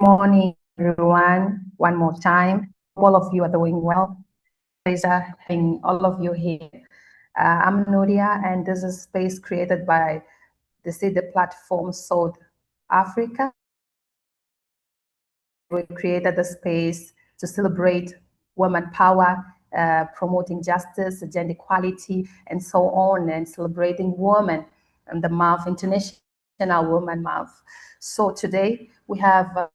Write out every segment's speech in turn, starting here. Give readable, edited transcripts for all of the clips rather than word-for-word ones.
Morning, everyone. One more time. All of you are doing well. Pleasure having all of you here. I'm Nuria, and this is a space created by the platform South Africa. We created a space to celebrate women power, promoting justice, gender equality, and so on, and celebrating women and the month, International Women Month. So today we have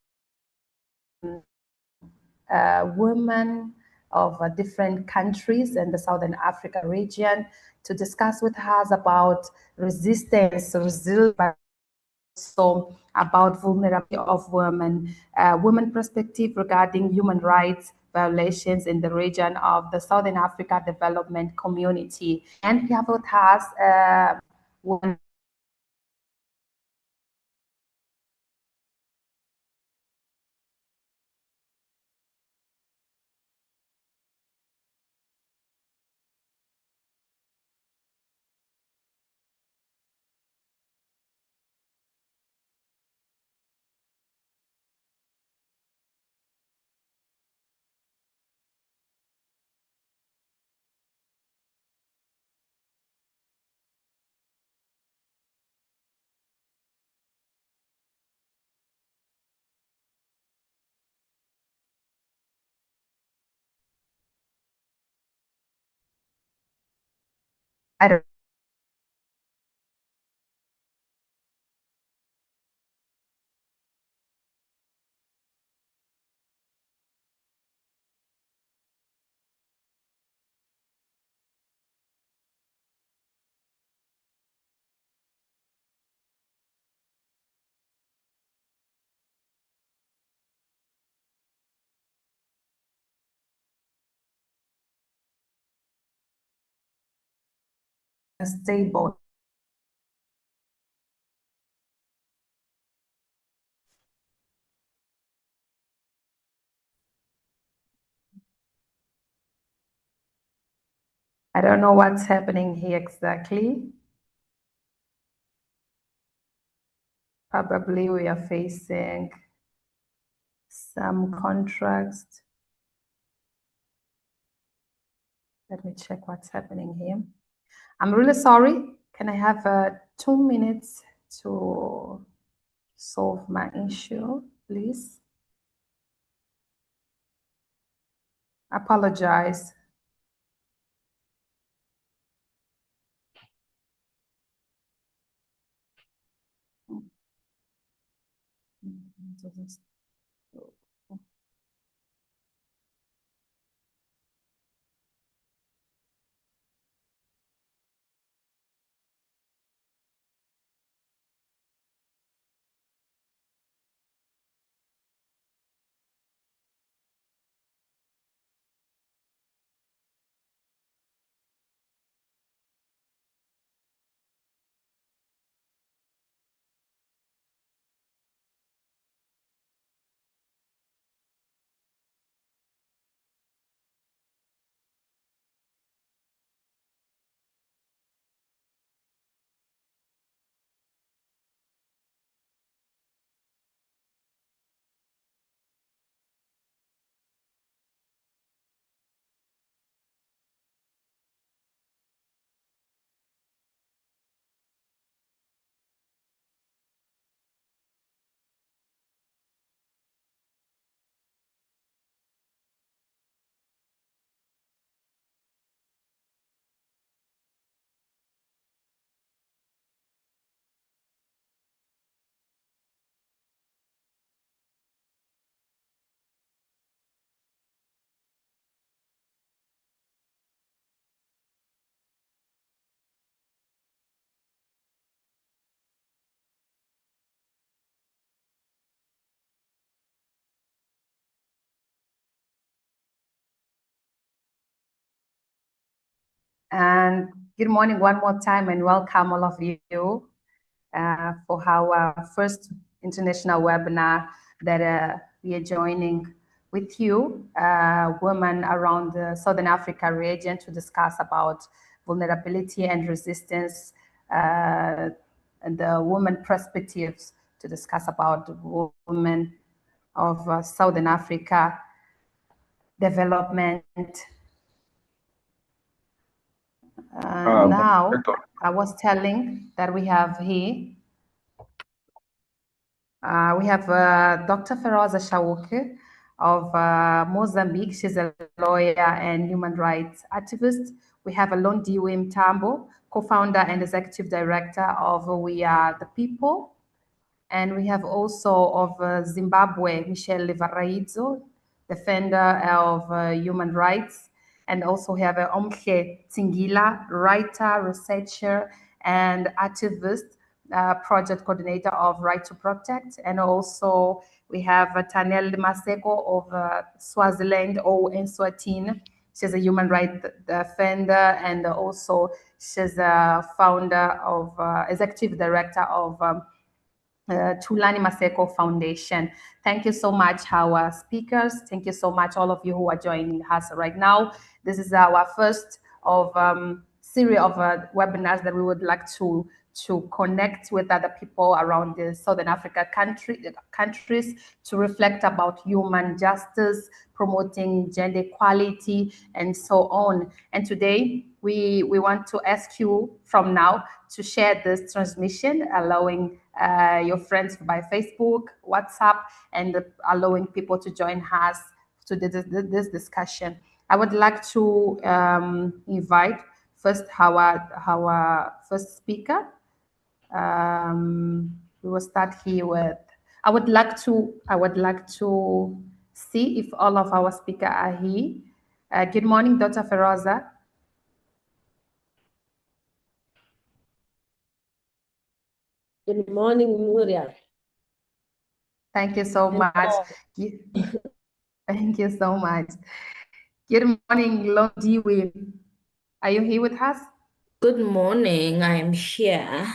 women of different countries in the Southern Africa region to discuss with us about resistance, resilience, so about vulnerability of women, women perspective regarding human rights violations in the region of the Southern Africa Development Community. And we have with us women. I don't stable. I don't know what's happening here exactly. Probably we are facing some contrast. Let me check what's happening here. I'm really sorry. Can I have 2 minutes to solve my issue, please? Apologize. And good morning one more time, and welcome all of you for our first international webinar that we are joining with you, women around the Southern Africa region, to discuss about vulnerability and resistance, and the women perspectives, to discuss about women of Southern Africa development. Now, I was telling that we have here, we have Dr. Feroza Shawuke of Mozambique. She's a lawyer and human rights activist. We have Alondiwe Mtambo, co-founder and executive director of We Are the People. And we have also of Zimbabwe, Michelle Livaraidzo, defender of human rights. And also we have Omhle Tsingila, writer, researcher, and activist, project coordinator of Right to Protect. And also we have Tanel Maseko of Swaziland or Eswatini. She's a human rights defender, and also she's a founder of, executive director of Tulani Maseko Foundation. Thank you so much, our speakers. Thank you so much, all of you who are joining us right now. This is our first of series of webinars that we would like to connect with other people around the Southern Africa countries to reflect about human justice, promoting gender equality, and so on. And today, we want to ask you from now to share this transmission, allowing your friends by Facebook, WhatsApp, and allowing people to join us to this discussion. I would like to invite first our first speaker. We will start here with, I would like to see if all of our speakers are here. Good morning, Dr. Feroza. Good morning, Nuria. Thank you so much. Thank you so much. Good morning, Londiwe. Are you here with us? Good morning, I'm here.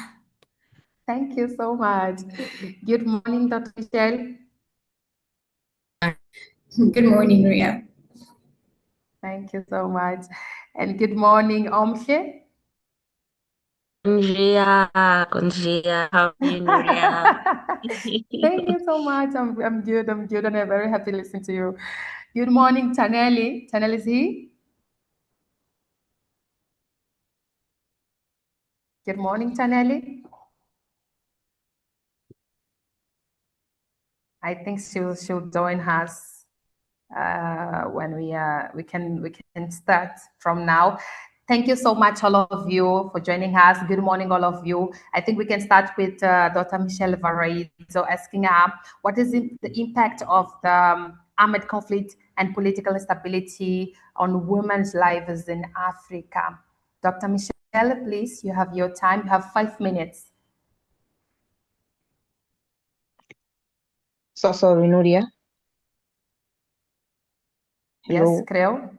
Thank you so much. Good morning, Dr. Michelle. Good morning, Nuria. Thank you so much. And good morning, Omhle. Congia, how are you, Nuria? Thank you so much. I'm good, and I'm very happy to listen to you. Good morning, Taneli. Taneli is here. Good morning, Taneli. I think she'll join us when we can start from now. Thank you so much, all of you, for joining us. Good morning, all of you. I think we can start with Dr. Michelle Varaizo asking her what is the impact of the armed conflict and political instability on women's lives in Africa. Dr. Michelle, please, you have your time. You have 5 minutes. So sorry, Núria. Hello. Yes, creo.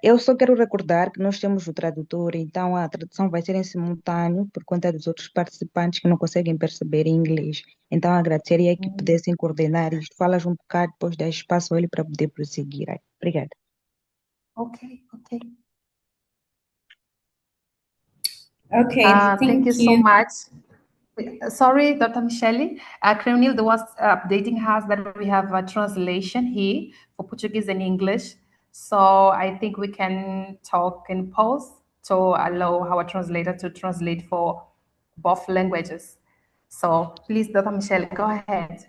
Eu só quero recordar que nós temos o tradutor, então a tradução vai ser em simultâneo por conta dos outros participantes que não conseguem perceber em inglês. Então agradeceria que pudessem coordenar isto. Falas um bocado, depois dá espaço a ele para poder prosseguir. Obrigada. Okay. Okay, Thank you so much. Sorry, Dr. Michele. Creonil was updating us that we have a translation here for Portuguese and English. So I think we can talk in pause to allow our translator to translate for both languages. So please, Dr. Michele, go ahead.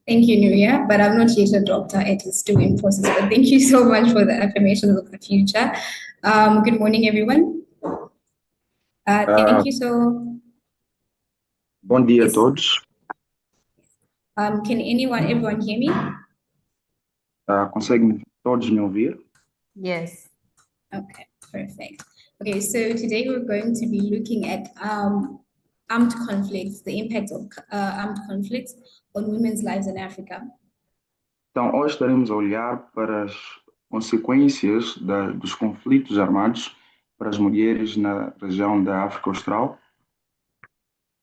Thank you, Nuria, but I'm not yet a doctor, it is still in process. But thank you so much for the affirmations of the future. Good morning, everyone. Thank you so. Bom dia a todos. Can everyone hear me? Conseguem todos me ouvir? Yes. Okay, perfect. Okay, so today we're going to be looking at armed conflicts, the impact of armed conflicts on women's lives in Africa. Então, hoje estaremos a olhar para as consequências dos conflitos armados para as mulheres na região da África Austral.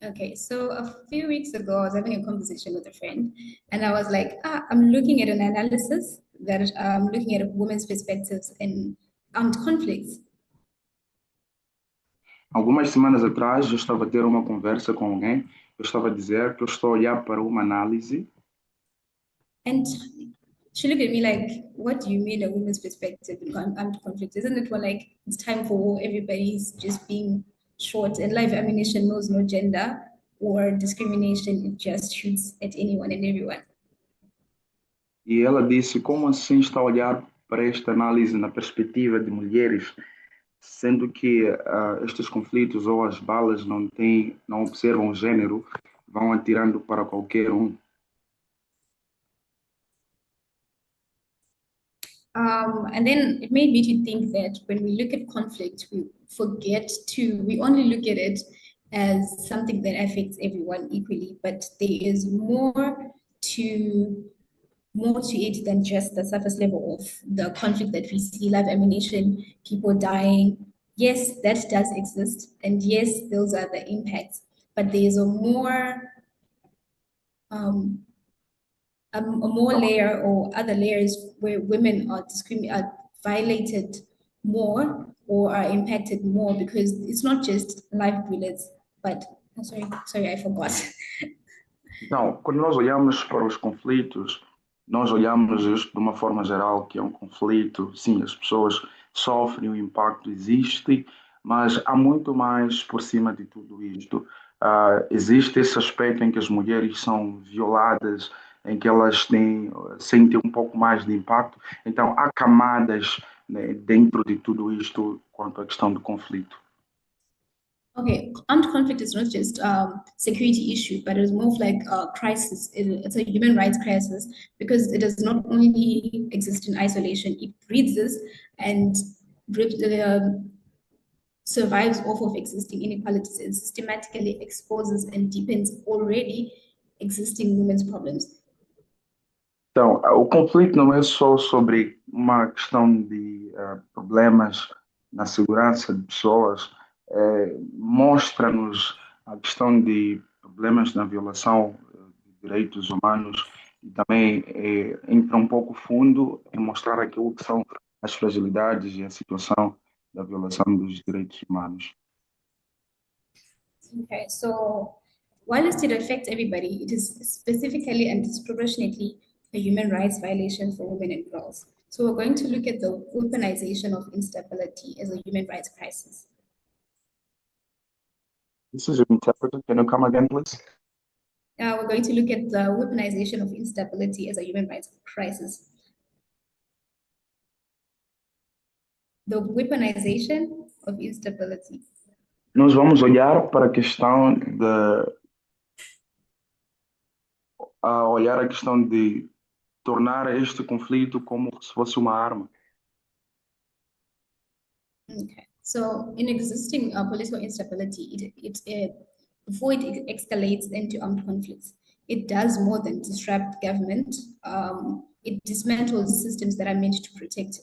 Okay, so a few weeks ago, I was having a conversation with a friend, and I was like, I'm looking at an analysis that looking at women's perspectives in armed conflicts. Algumas semanas atrás, eu estava a ter uma conversa com alguém eu estava a dizer que eu estou a olhar para uma análise. And she looked at me like, what do you mean a woman's perspective in armed conflict? Isn't it more like it's time for war, everybody's just being short, and live ammunition knows no gender or discrimination, it just shoots at anyone and everyone. E ela disse, como assim está a olhar para esta análise na perspectiva de mulheres, sendo que estes conflitos ou as balas não observam gênero, vão atirando para qualquer um. And then it made me to think that when we look at conflict, we only look at it as something that affects everyone equally, but there is more to it than just the surface level of the conflict that we see, live ammunition, people dying. Yes, that does exist, and yes, those are the impacts, but there is a more layer or other layers where women are violated more or are impacted more, because it's not just live bullets, but sorry, I forgot. Então, quando nós olhamos para os conflitos, nós olhamos isto de uma forma geral, que é um conflito. Sim, as pessoas sofrem, o impacto existe, mas há muito mais por cima de tudo isto. Existe esse aspecto em que as mulheres são violadas, em que elas sentem um pouco mais de impacto. Então, há camadas, né, dentro de tudo isto quanto à questão do conflito. Okay, armed conflict is not just security issue, but it's more of like a crisis. It's a human rights crisis, because it does not only exist in isolation, it breeds and survives off of existing inequalities and systematically exposes and deepens already existing women's problems. Então, o conflito não é só sobre uma questão de problemas na segurança de pessoas, mostra-nos a questão de problemas na violação de direitos humanos, e também entra um pouco fundo em mostrar aquilo que são as fragilidades e a situação da violação dos direitos humanos. Okay, so whilst it affects everybody, it is specifically and disproportionately a human rights violation for women and girls. So we're going to look at the weaponization of instability as a human rights crisis. This is interpreted. Can you come again, please? We're going to look at the weaponization of instability as a human rights crisis. The weaponization of instability. Nós vamos olhar para a questão de tornar este conflito como se fosse uma arma. Okay, so in existing political instability, before it escalates into armed conflicts, it does more than disrupt government. It dismantles systems that are meant to protect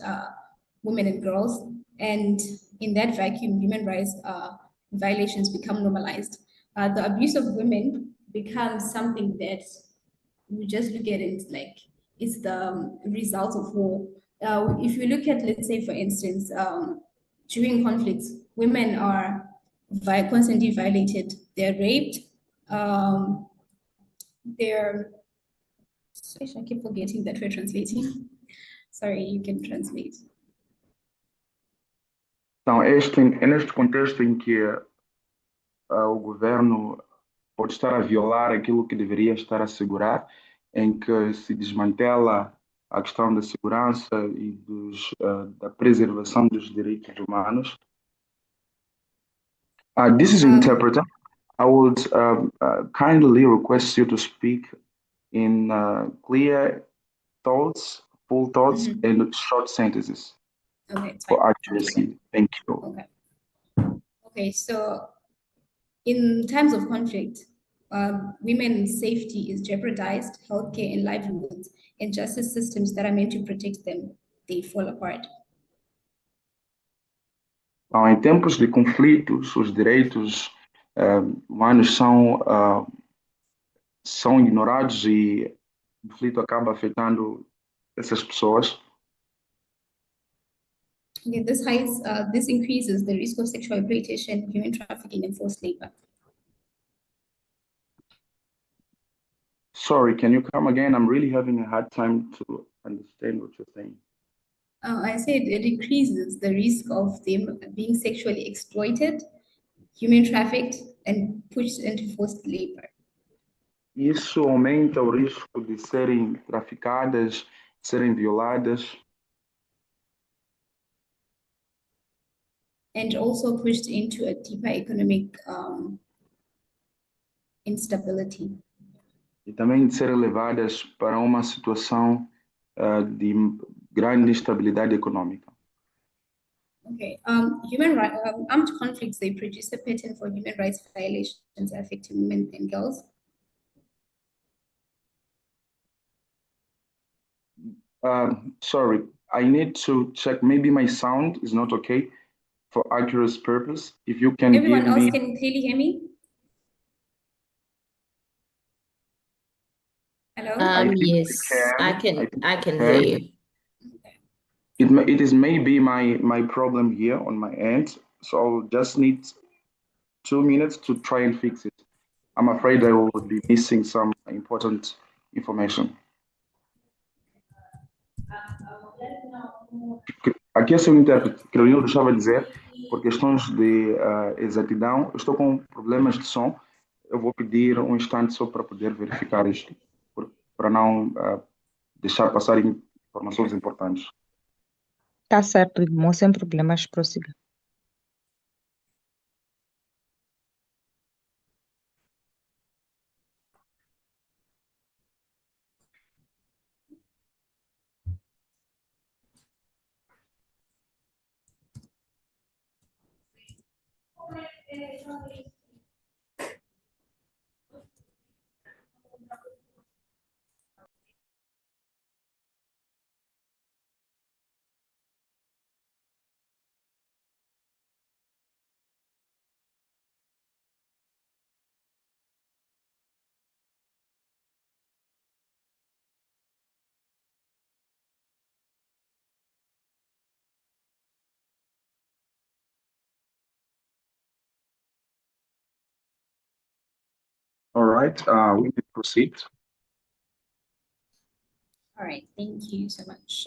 women and girls, and in that vacuum, human rights violations become normalized. The abuse of women becomes something that we just look at it like it's the result of war. If you look at, let's say, for instance, during conflicts, women are constantly violated. They're raped. I keep forgetting that we're translating. Sorry, you can translate. Então, é neste contexto em que o governo pode estar a violar aquilo que deveria estar a assegurar, em que se desmantela a questão da segurança e da preservação dos direitos humanos. This is an interpreter. I would kindly request you to speak in clear thoughts, full thoughts, and short sentences. Okay, for accuracy. Thank you. Okay. Okay, so in times of conflict, women's safety is jeopardized, healthcare and livelihoods, and justice systems that are meant to protect them, they fall apart. Então, em tempos de conflitos, os direitos humanos são ignorados e o conflito acaba afetando essas pessoas. Okay, this increases the risk of sexual exploitation, human trafficking, and forced labor. Sorry, can you come again? I'm really having a hard time to understand what you're saying. I said it increases the risk of them being sexually exploited, human trafficked, and pushed into forced labor. Isso aumenta o risco de serem traficadas, serem violadas. And also pushed into a deeper economic instability. E também de serem levadas para uma situação de grande instabilidade econômica. Okay, armed conflicts, they produce a pattern for human rights violations affecting women and girls. Sorry, I need to check. Maybe my sound is not okay for accuracy purpose. If you can Everyone give else me. can clearly hear me? Hello? I think Yes, I can. can hear you. It is maybe my problem here on my end, so I'll just need 2 minutes to try and fix it. I'm afraid I will be missing some important information. Aqui é o seu intérprete, Carolina deixava de dizer, por questões de exatidão, eu estou com problemas de som, eu vou pedir um instante só para poder verificar isto, para não deixar passar informações importantes. Tá certo, irmão, sem problemas, prossiga. All right, we can proceed. All right, thank you so much.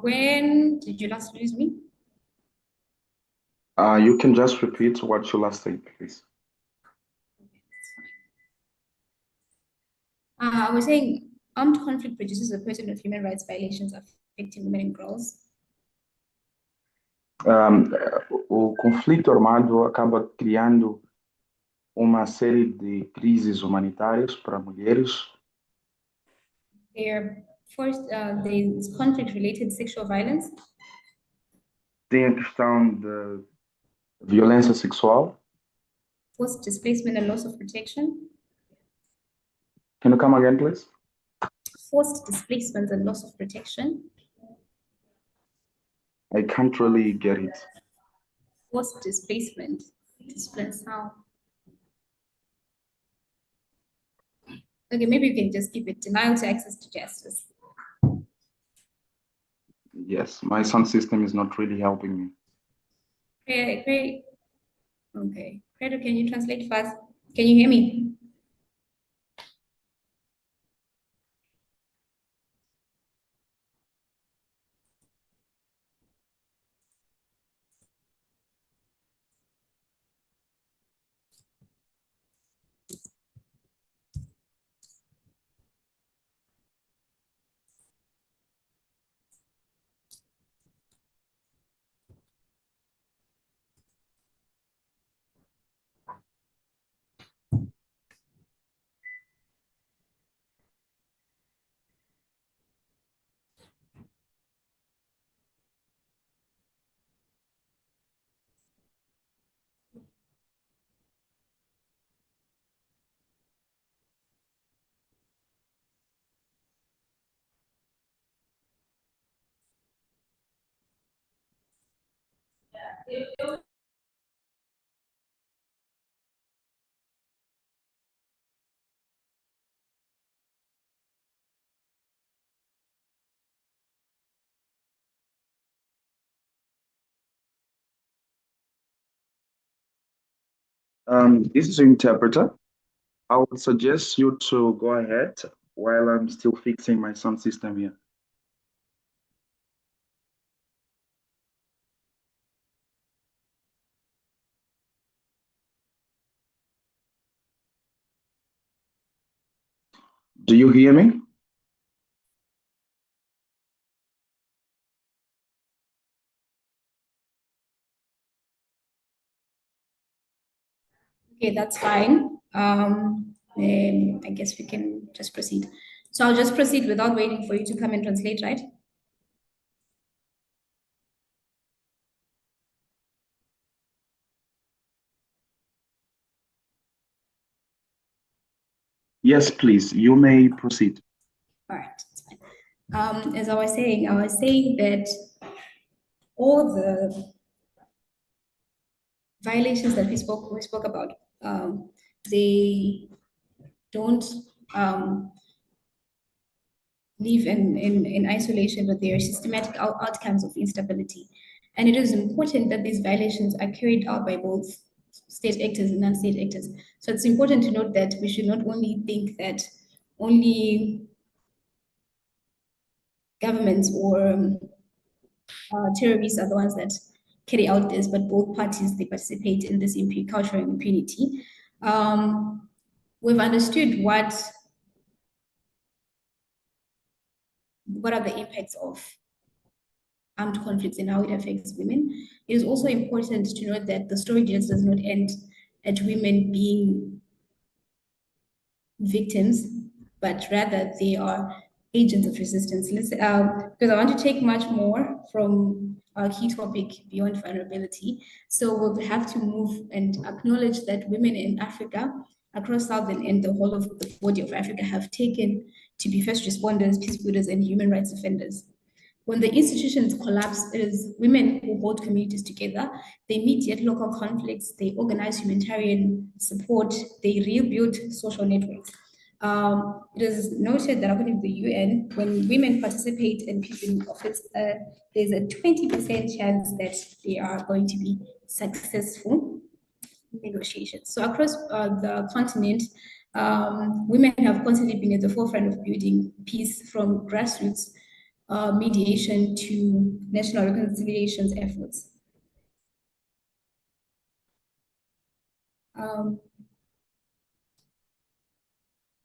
When did you last lose me? You can just repeat what you last said, please. I was saying armed conflict produces a pattern of human rights violations affecting women and girls. O conflito armado acaba criando uma série de crises humanitárias para mulheres. There's conflict-related sexual violence. Tem a questão de violência sexual. Forced displacement and loss of protection. Can you come again, please? Forced displacement and loss of protection. I can't really get it. Forced displacement. Displacement how? Okay, maybe you can just keep it. Denial to access to justice. Yes, my sound system is not really helping me. Okay. Credo, can you translate fast? Can you hear me? This is your interpreter. I would suggest you to go ahead while I'm still fixing my sound system here. Do you hear me? Okay, that's fine. I guess we can just proceed. So I'll just proceed without waiting for you to come and translate, right? Yes, please. You may proceed. All right, that's fine. As I was saying that all the violations that we spoke about, they don't live in isolation, but they are systematic outcomes of instability. And it is important that these violations are carried out by both state actors and non-state actors. So it's important to note that we should not only think that only governments or terrorists are the ones that carry out this, but both parties, they participate in this cultural impunity. We've understood what are the impacts of armed conflicts and how it affects women. It is also important to note that the story just does not end at women being victims, but rather they are agents of resistance. Because I want to take much more from our key topic beyond vulnerability. So we'll have to move and acknowledge that women in Africa, across Southern and the whole of the body of Africa, have taken to be first responders, peacekeepers, and human rights offenders. When the institutions collapse, it is women who hold communities together. They mediate local conflicts, they organize humanitarian support, they rebuild social networks. It is noted that according to the UN, when women participate in peacekeeping efforts, there's a 20% chance that they are going to be successful negotiations. So across the continent, women have constantly been at the forefront of building peace, from grassroots mediation to national reconciliations efforts.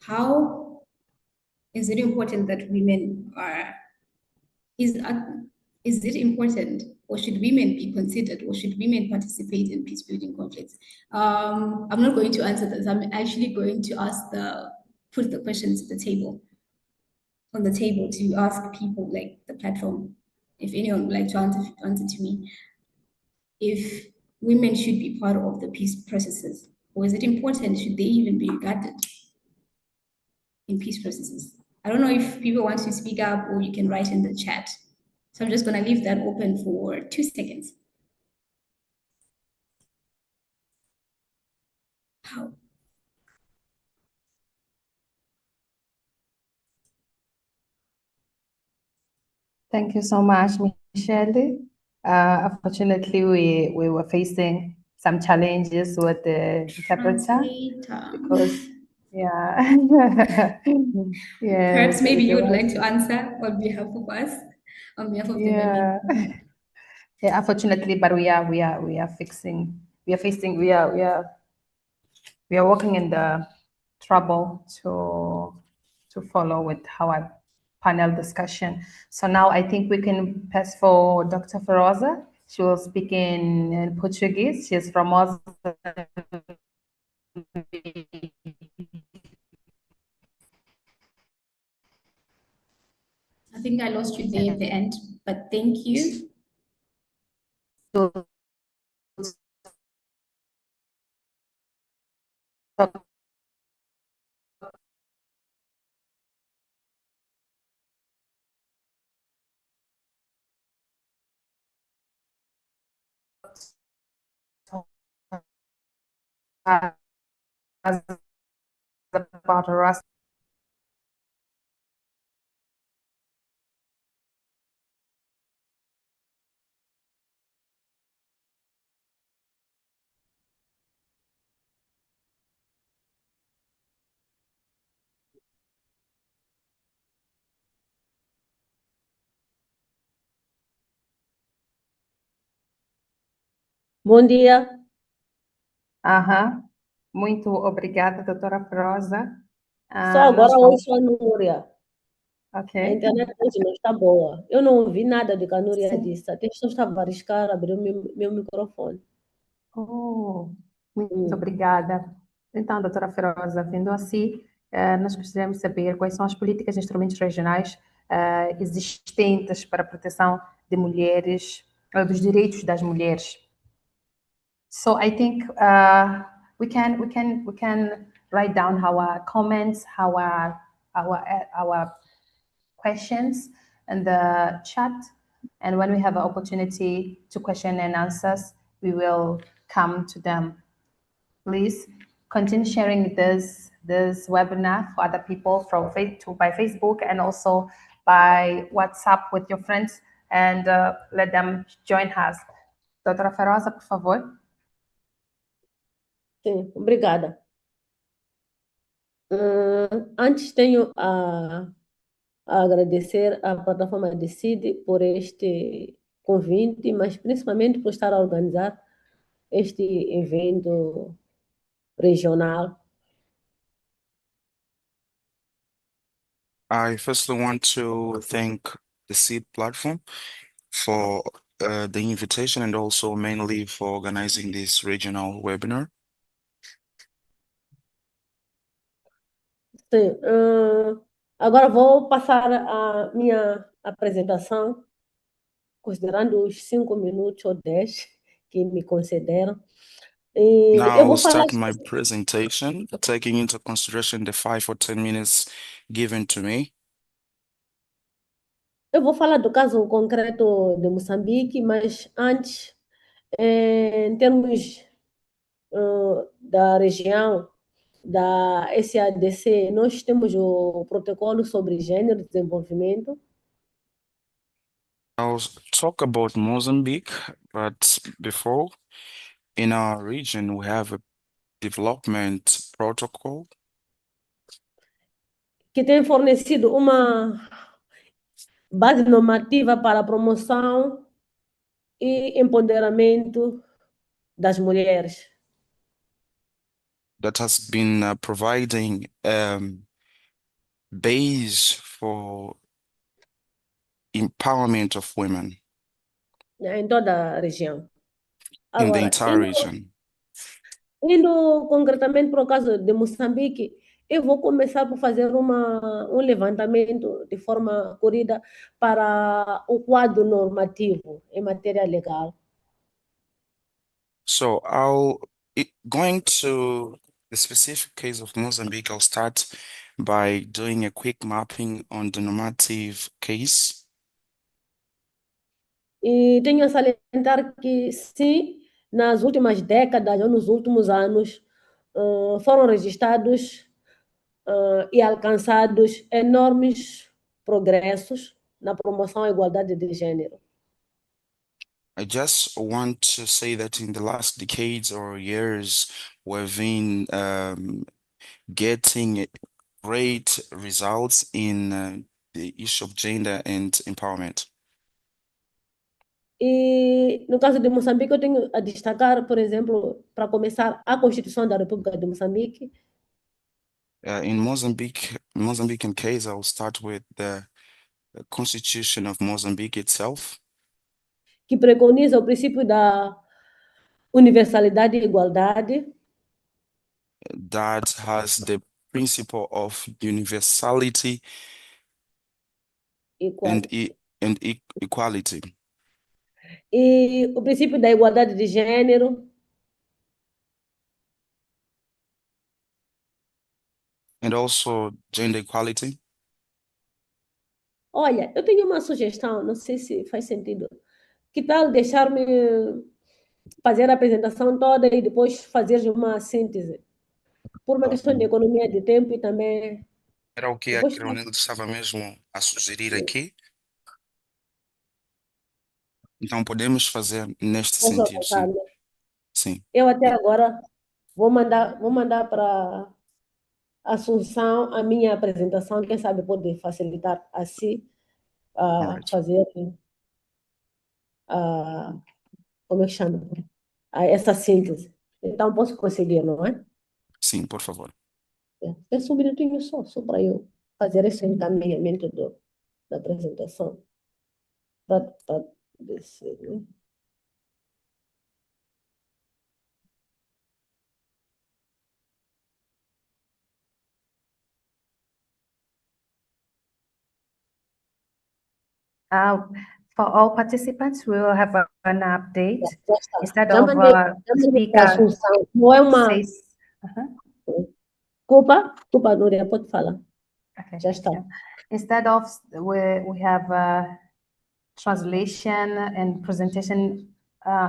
How is it important that women are, is it important, or should women be considered, or should women participate in peace building conflicts? I'm not going to answer this. I'm actually going to put the questions on the table to ask people like the platform, if anyone would like to answer to me, if women should be part of the peace processes, or is it important, should they even be regarded in peace processes? I don't know if people want to speak up, or you can write in the chat. So I'm just going to leave that open for 2 seconds. How? Thank you so much, Michelle. Unfortunately, we were facing some challenges with the interpreter because, yeah. Yeah. Perhaps maybe you would like to answer on behalf of us, on behalf of the Yeah. Yeah, unfortunately, but we are working in the trouble to follow with our panel discussion. So now I think we can pass for Dr. Feroza. She will speak in Portuguese. She is from Mozambique. I think I lost you there at the end, but thank you. About harassment. Bom dia. Aham. Muito obrigada, doutora Prosa. Só agora Nós vamos... ouço a Núria. A Ok. internet hoje não está boa. Eu não ouvi nada do que a Núria Sim. disse. Até só estava a arriscar abrir o meu microfone. Oh, muito Hum. obrigada. Então, doutora Feroza, vindo assim, nós gostaríamos de saber quais são as políticas e instrumentos regionais existentes para a proteção de mulheres, dos direitos das mulheres. So I think we can write down our comments, our questions in the chat, and when we have an opportunity to question and answers, we will come to them. Please continue sharing this webinar for other people by Facebook and also by WhatsApp with your friends, and let them join us. Doutora Feroza, por favor. Sim, obrigada. Antes tenho a agradecer à plataforma Decide por este convite, mas principalmente por estar a organizar este evento regional. I firstly want to thank the Seed platform for the invitation and also mainly for organizing this regional webinar. Sim, agora vou passar a minha apresentação, considerando os 5 minutos ou 10 que me concederam. Now Eu I'll vou falar, start my presentation, taking into consideration the 5 or 10 minutes given to me. eu vou falar do caso concreto de Moçambique, mas antes, em termos da região da SADC, nós temos o protocolo sobre gênero e desenvolvimento. I'll talk about Mozambique, but before, in our region, we have a development protocol Que tem fornecido uma base normativa para a promoção e empoderamento das mulheres. that has been providing base for empowerment of women Né, em toda a região. in the Agora, entire region. indo concretamente para o caso de Moçambique, eu vou começar por fazer um levantamento de forma corrida para o quadro normativo em matéria legal. So going to the specific case of Mozambique, I'll start by doing a quick mapping on the normative case. E tenho a salientar que, sim, nas últimas décadas ou nos últimos anos, foram registrados e alcançados enormes progressos na promoção à igualdade de gênero. I just want to say that in the last decades or years, we've been getting great results in the issue of gender and empowerment. E no caso de Moçambique, eu tenho a destacar, por exemplo, para começar, a Constituição da República de Moçambique, In Mozambican case, I'll start with the Constitution of Mozambique itself, que preconiza o princípio da universalidade e igualdade, that has the principle of universality igual, and equality, e o princípio da igualdade de gênero, and also gender equality. Olha, eu tenho uma sugestão, não sei se faz sentido. Que tal deixar-me fazer a apresentação toda e depois fazer uma síntese? Por uma questão de economia de tempo e também. Era o que a Depois, Carolina estava mesmo a sugerir aqui. Então podemos fazer neste posso sentido, sim. avançar, né? Sim. Eu até agora vou mandar para Assunção a minha apresentação, quem sabe pode facilitar assim All a right. fazer a como é que chama? essa síntese. Então, posso prosseguir, não é? Sim, por favor. É só um minutinho só para eu fazer esse encaminhamento da apresentação. Para descer, né? For all participants, we will have an update. Já está. Instead Já of mandei the para a speaker Assunção. Não é uma says, culpa, Núria, pode falar. okay, Já está. yeah. Instead of we have translation and presentation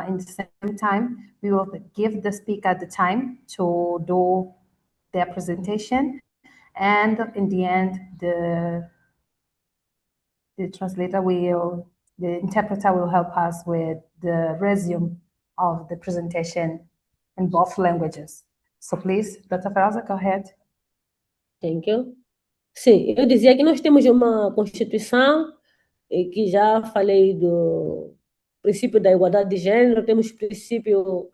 in the same time, we will give the speaker the time to do their presentation, and in the end, the interpreter will help us with the resume of the presentation in both languages. So please, Dr. Feraza, go ahead. Thank you. Sim, eu dizia que nós temos uma Constituição e que já falei do princípio da igualdade de gênero, temos princípio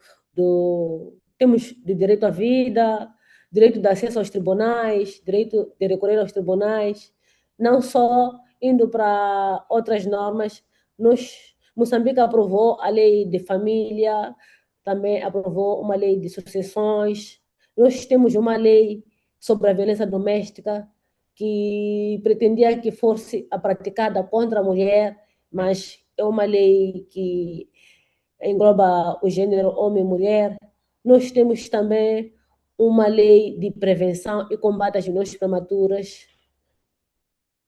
temos de direito à vida, direito de acesso aos tribunais, direito de recorrer aos tribunais, não só indo para outras normas. Moçambique aprovou a lei de família, também aprovou uma lei de sucessões. Nós temos uma lei sobre a violência doméstica que pretendia que fosse praticada contra a mulher, mas é uma lei que engloba o gênero homem e mulher. Nós temos também uma lei de prevenção e combate às violências prematuras,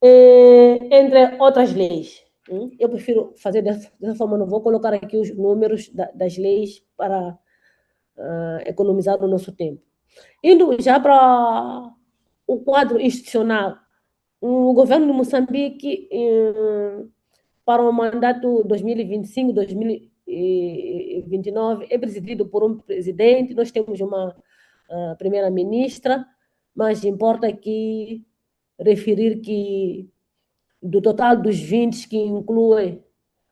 entre outras leis. Eu prefiro fazer dessa forma, não vou colocar aqui os números das leis para economizar o nosso tempo. Indo já para o quadro institucional, o governo de Moçambique, para o mandato 2025-2029, é presidido por um presidente, nós temos uma primeira-ministra, mas importa aqui referir que do total dos 20 que incluem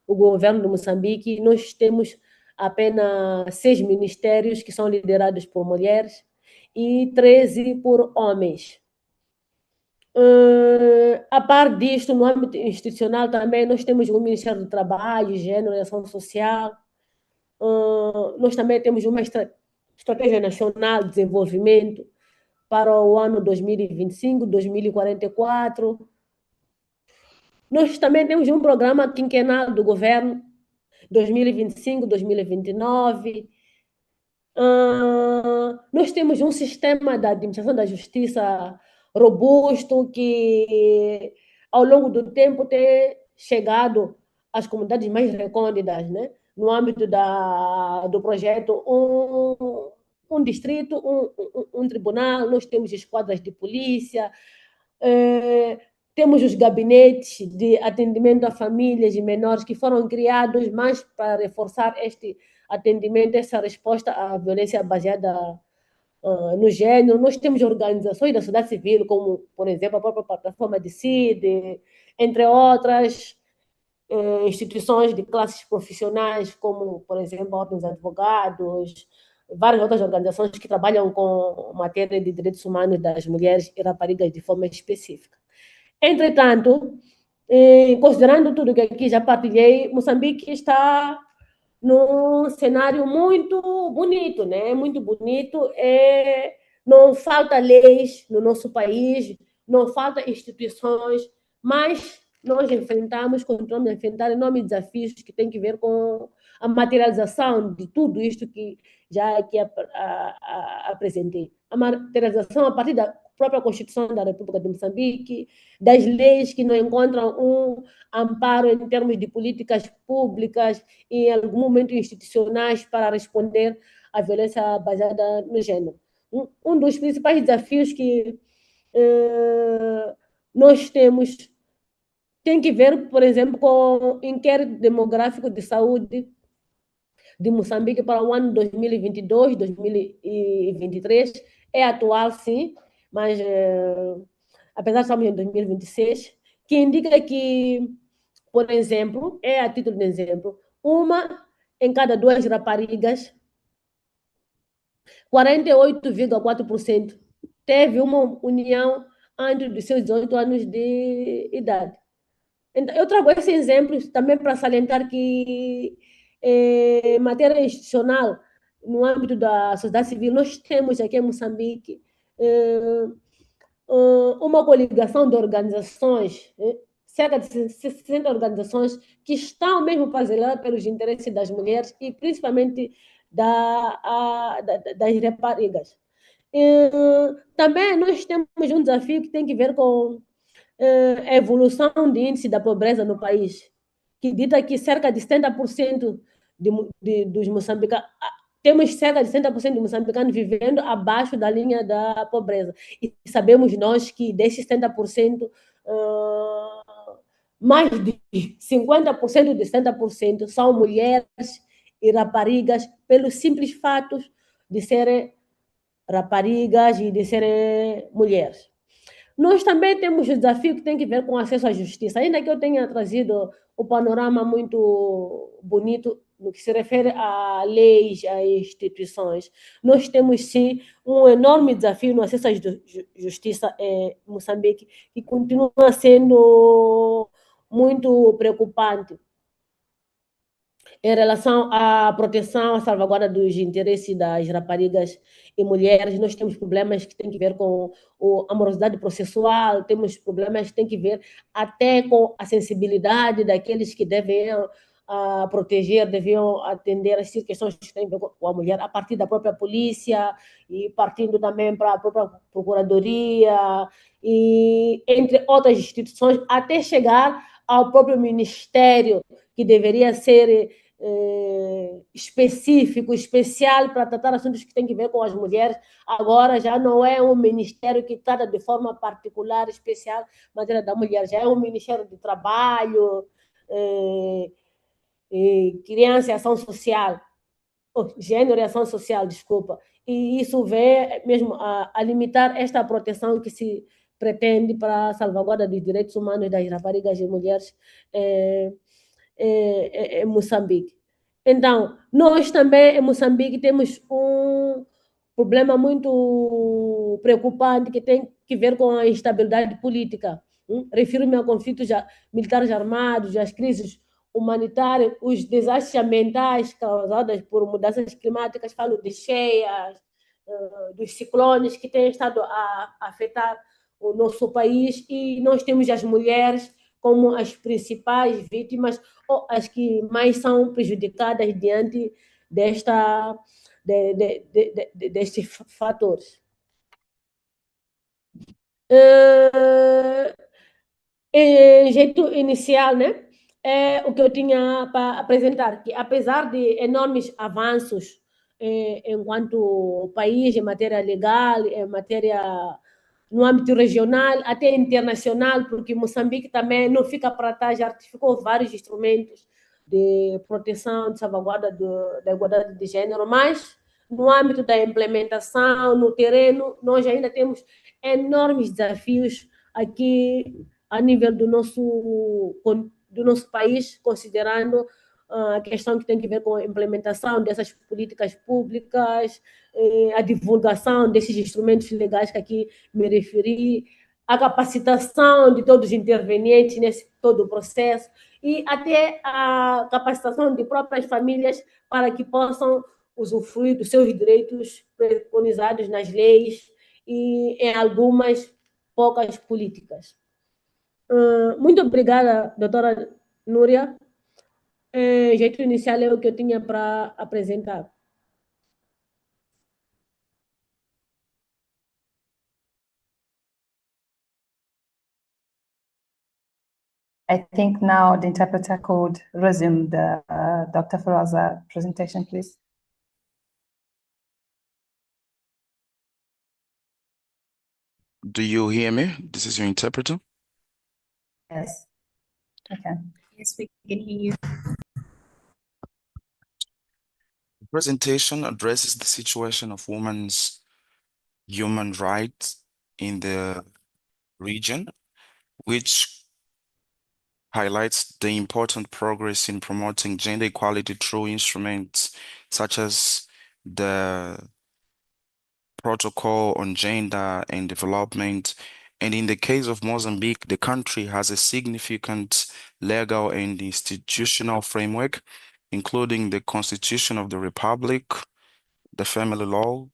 o governo de Moçambique, nós temos apenas 6 ministérios que são liderados por mulheres e 13 por homens. A par disto, no âmbito institucional também, nós temos o Ministério do Trabalho, Gênero e Ação Social. Nós também temos uma Estratégia Nacional de Desenvolvimento para o ano 2025-2044. Nós também temos um programa quinquenal do governo, 2025-2029. Nós temos um sistema da administração da justiça robusto que, ao longo do tempo, tem chegado às comunidades mais recônditas, né? No âmbito do projeto um distrito, um tribunal, nós temos esquadras de polícia, temos os gabinetes de atendimento a famílias e menores que foram criados mais para reforçar este atendimento, essa resposta à violência baseada no gênero. Nós temos organizações da sociedade civil, como, por exemplo, a própria plataforma de CID, entre outras instituições de classes profissionais, como, por exemplo, ordens de advogados, várias outras organizações que trabalham com matéria de direitos humanos das mulheres e raparigas de forma específica. Entretanto, considerando tudo que aqui já partilhei, Moçambique está num cenário muito bonito, né? Muito bonito. Não falta leis no nosso país, não falta instituições, mas nós continuamos a enfrentar enormes desafios que têm que ver com a materialização de tudo isto que já aqui apresentei. A materialização a partir da própria Constituição da República de Moçambique, das leis que não encontram um amparo em termos de políticas públicas e, em algum momento, institucionais para responder à violência baseada no gênero. Um dos principais desafios que nós temos tem que ver, por exemplo, com o inquérito demográfico de saúde de Moçambique para o ano 2022, 2023. É atual, sim, mas apesar de estarmos em 2026, que indica que, por exemplo, a título de exemplo, uma em cada 2 raparigas 48,4% teve uma união antes dos seus 18 anos de idade. Então, eu trago esse exemplo também para salientar que, em matéria institucional, no âmbito da sociedade civil, nós temos aqui em Moçambique uma coligação de organizações, cerca de 60 organizações, que estão mesmo para zelar pelos interesses das mulheres e principalmente das raparigas. Também nós temos um desafio que tem que ver com a evolução do índice da pobreza no país, que dita que cerca de 70% dos moçambicanos, temos cerca de 70% de moçambicanos vivendo abaixo da linha da pobreza. E sabemos nós que desses 70%, mais de 50% de 70% são mulheres e raparigas, pelos simples fatos de serem raparigas e de serem mulheres. Nós também temos o desafio que tem que ver com o acesso à justiça. Ainda que eu tenha trazido o panorama muito bonito no que se refere a leis, a instituições, nós temos sim um enorme desafio no acesso à justiça em Moçambique, que continua sendo muito preocupante em relação à proteção, à salvaguarda dos interesses das raparigas e mulheres. Nós temos problemas que têm que ver com a morosidade processual, temos problemas que têm que ver até com a sensibilidade daqueles que devem proteger, deviam atender as questões que têm a ver com a mulher, a partir da própria polícia e partindo também para a própria procuradoria e entre outras instituições, até chegar ao próprio ministério, que deveria ser específico, especial para tratar assuntos que têm que ver com as mulheres. Agora já não é um ministério que trata de forma particular, especial, a matéria da mulher, já é um ministério de trabalho, criança e ação social, gênero e ação social, desculpa. E isso vem mesmo a limitar esta proteção que se pretende para a salvaguarda dos direitos humanos das raparigas e mulheres em Moçambique. Então, nós também em Moçambique temos um problema muito preocupante que tem que ver com a instabilidade política. Refiro-me a conflitos militares armados, às crises humanitárias, os desastres ambientais causados por mudanças climáticas, falo de cheias, dos ciclones que têm estado a afetar o nosso país, e nós temos as mulheres como as principais vítimas ou as que mais são prejudicadas diante destes fatores. Em jeito inicial, né? É o que eu tinha para apresentar, que apesar de enormes avanços enquanto país em matéria legal, em matéria no âmbito regional, até internacional, porque Moçambique também não fica para trás, já ratificou vários instrumentos de proteção, de salvaguarda da igualdade de gênero, mas no âmbito da implementação, no terreno, nós ainda temos enormes desafios aqui a nível do nosso país, considerando a questão que tem que ver com a implementação dessas políticas públicas, a divulgação desses instrumentos legais que aqui me referi, a capacitação de todos os intervenientes nesse todo o processo e até a capacitação de próprias famílias para que possam usufruir dos seus direitos preconizados nas leis e em algumas poucas políticas. Muito obrigada, doutora Núria. Jeito inicial é o que eu tinha para apresentar. I think now the interpreter could resume the Dr. Faraza presentation, please. Do you hear me? This is your interpreter. Yes, okay. Yes, we can hear you. The presentation addresses the situation of women's human rights in the region, which highlights the important progress in promoting gender equality through instruments such as the protocol on gender and development. And in the case of Mozambique, the country has a significant legal and institutional framework, including the Constitution of the Republic, the family law,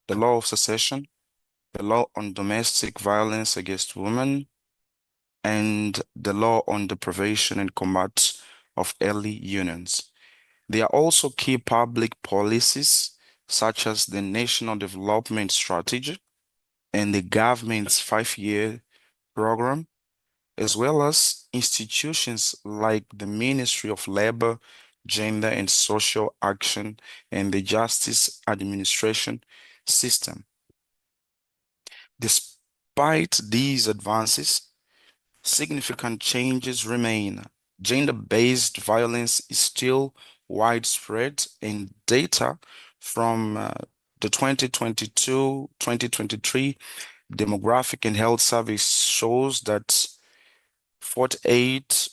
the law of succession, the law on domestic violence against women, and the law on the prevention and combat of early unions. There are also key public policies, such as the National Development Strategy and the government's 5-year program, as well as institutions like the Ministry of Labor, Gender and Social Action, and the Justice Administration system. Despite these advances, significant changes remain. Gender-based violence is still widespread, and data from the 2022-2023 Demographic and Health Survey shows that 48%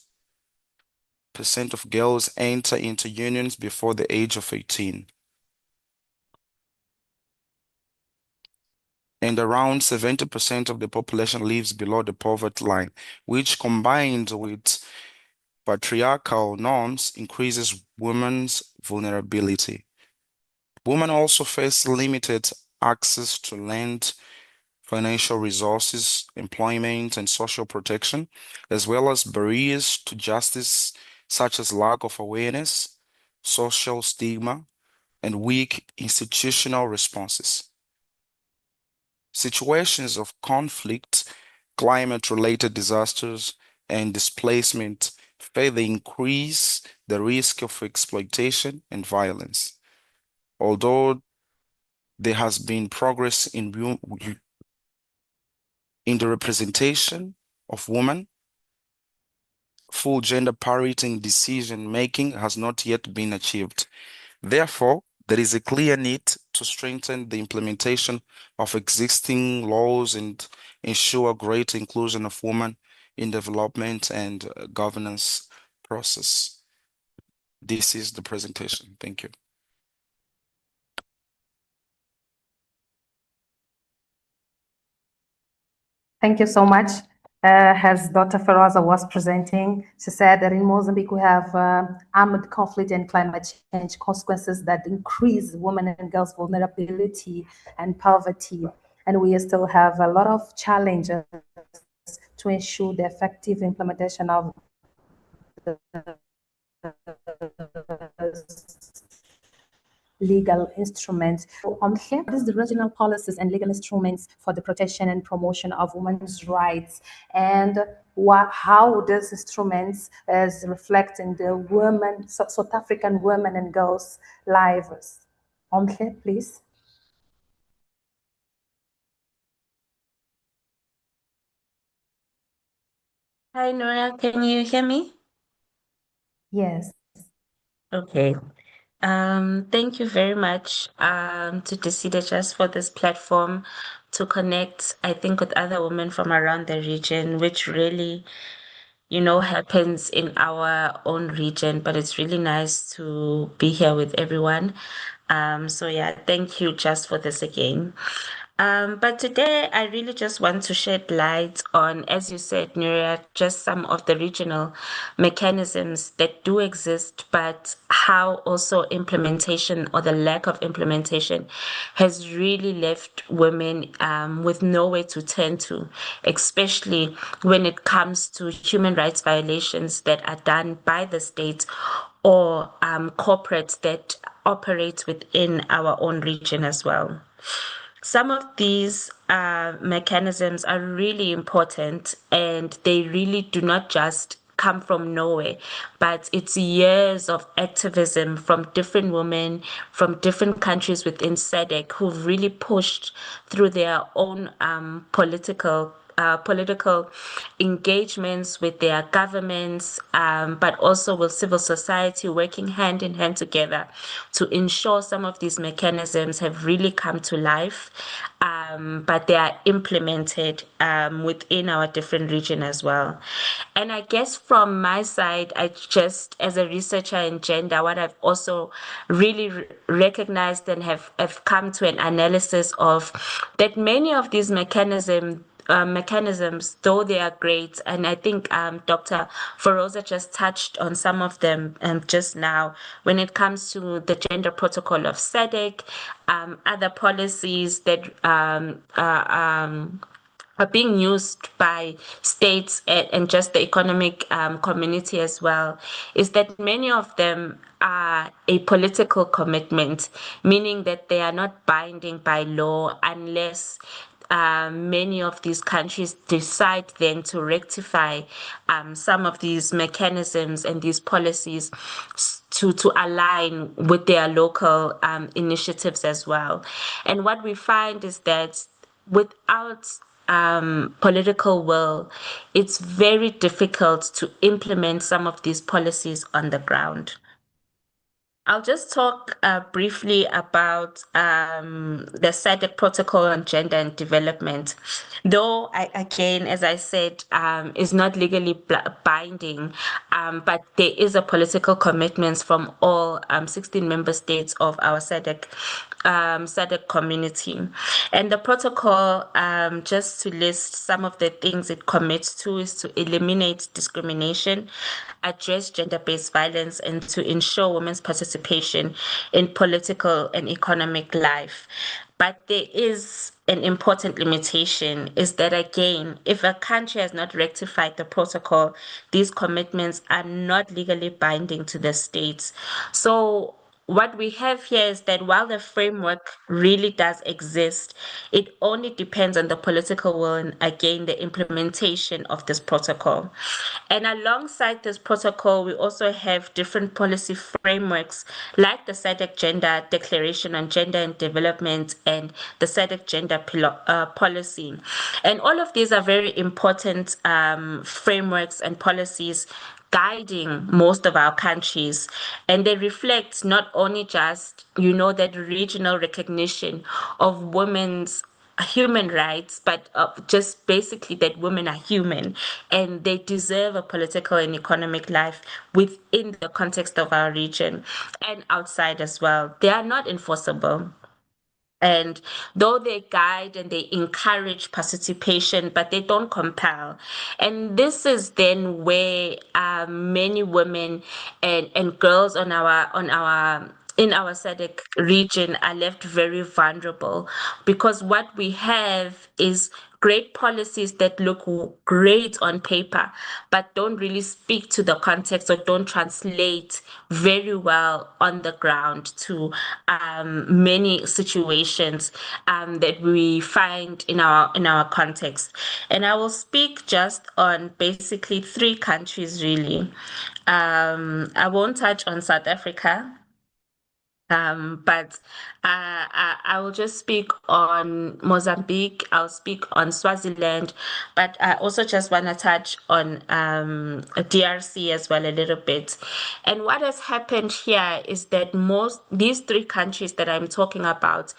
of girls enter into unions before the age of 18. And around 70% of the population lives below the poverty line, which combined with patriarchal norms increases women's vulnerability. Women also face limited access to land, financial resources, employment, and social protection, as well as barriers to justice, such as lack of awareness, social stigma, and weak institutional responses. Situations of conflict, climate-related disasters, and displacement further increase the risk of exploitation and violence. Although there has been progress in the representation of women, full gender parity in decision-making has not yet been achieved. Therefore, there is a clear need to strengthen the implementation of existing laws and ensure greater inclusion of women in development and governance process. This is the presentation. Thank you. Thank you so much. As Dr. Feroza was presenting, she said that in Mozambique we have armed conflict and climate change consequences that increase women and girls' vulnerability and poverty. And we still have a lot of challenges to ensure the effective implementation of the legal instruments. Here is the regional policies and legal instruments for the protection and promotion of women's rights, and how these instruments is reflecting the women, South African women and girls' lives. Here, please. Hi, Nora, can you hear me? Yes. Okay. Thank you very much to Desida just for this platform to connect, I think, with other women from around the region, which really, happens in our own region, but it's really nice to be here with everyone. So yeah, thank you just for this again. But today I really just want to shed light on, as you said, Nuria, just some of the regional mechanisms that do exist, but how also implementation or the lack of implementation has really left women with nowhere to turn to, especially when it comes to human rights violations that are done by the state or corporates that operate within our own region as well. Some of these mechanisms are really important, and they really do not just come from nowhere, but it's years of activism from different women from different countries within SADC who've really pushed through their own political engagements with their governments, but also with civil society, working hand in hand together to ensure some of these mechanisms have really come to life. but they are implemented within our different region as well. And I guess from my side, I just, as a researcher in gender, what I've also really recognized and have come to an analysis of that many of these mechanisms, though they are great, and I think Dr. Feroza just touched on some of them just now, when it comes to the gender protocol of SADC, other policies that are being used by states and just the economic community as well, is that many of them are a political commitment, meaning that they are not binding by law unless many of these countries decide then to rectify some of these mechanisms and these policies to align with their local initiatives as well. And what we find is that without political will, it's very difficult to implement some of these policies on the ground. I'll just talk briefly about the SADC protocol on gender and development. Though, again, as I said, is not legally binding, but there is a political commitment from all 16 member states of our SADC community. And the protocol, just to list some of the things it commits to, is to eliminate discrimination, address gender-based violence, and to ensure women's participation in political and economic life. But there is an important limitation, is that, again, if a country has not rectified the protocol, these commitments are not legally binding to the states. So what we have here is that while the framework really does exist, it only depends on the political will and, again, the implementation of this protocol. And alongside this protocol, we also have different policy frameworks like the SADC Gender Declaration on Gender and Development and the SADC Gender Policy. And all of these are very important frameworks and policies guiding most of our countries, and they reflect not only just that regional recognition of women's human rights, but just basically that women are human and they deserve a political and economic life within the context of our region and outside as well. They are not enforceable. And though they guide and they encourage participation, but they don't compel. And this is then where many women and girls in our SADC region are left very vulnerable, because what we have is great policies that look great on paper, but don't really speak to the context or don't translate very well on the ground to many situations that we find in our context. And I will speak just on basically 3 countries really. I won't touch on South Africa. But I will just speak on Mozambique, I'll speak on Swaziland, but I also just want to touch on DRC as well a little bit. And what has happened here is that these 3 countries that I'm talking about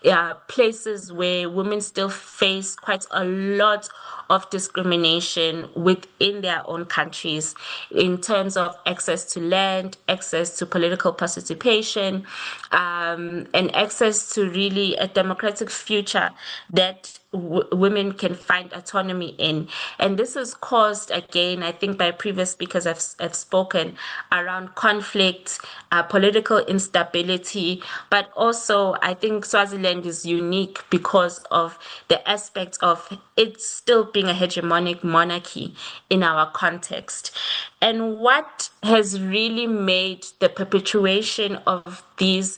are places where women still face quite a lot of discrimination within their own countries in terms of access to land, access to political participation, and access to really a democratic future that women can find autonomy in. And this is caused, again, I think by previous speakers have spoken around conflict, political instability, but also I think Swaziland is unique because of the aspect of it still being a hegemonic monarchy in our context. And what has really made the perpetuation of these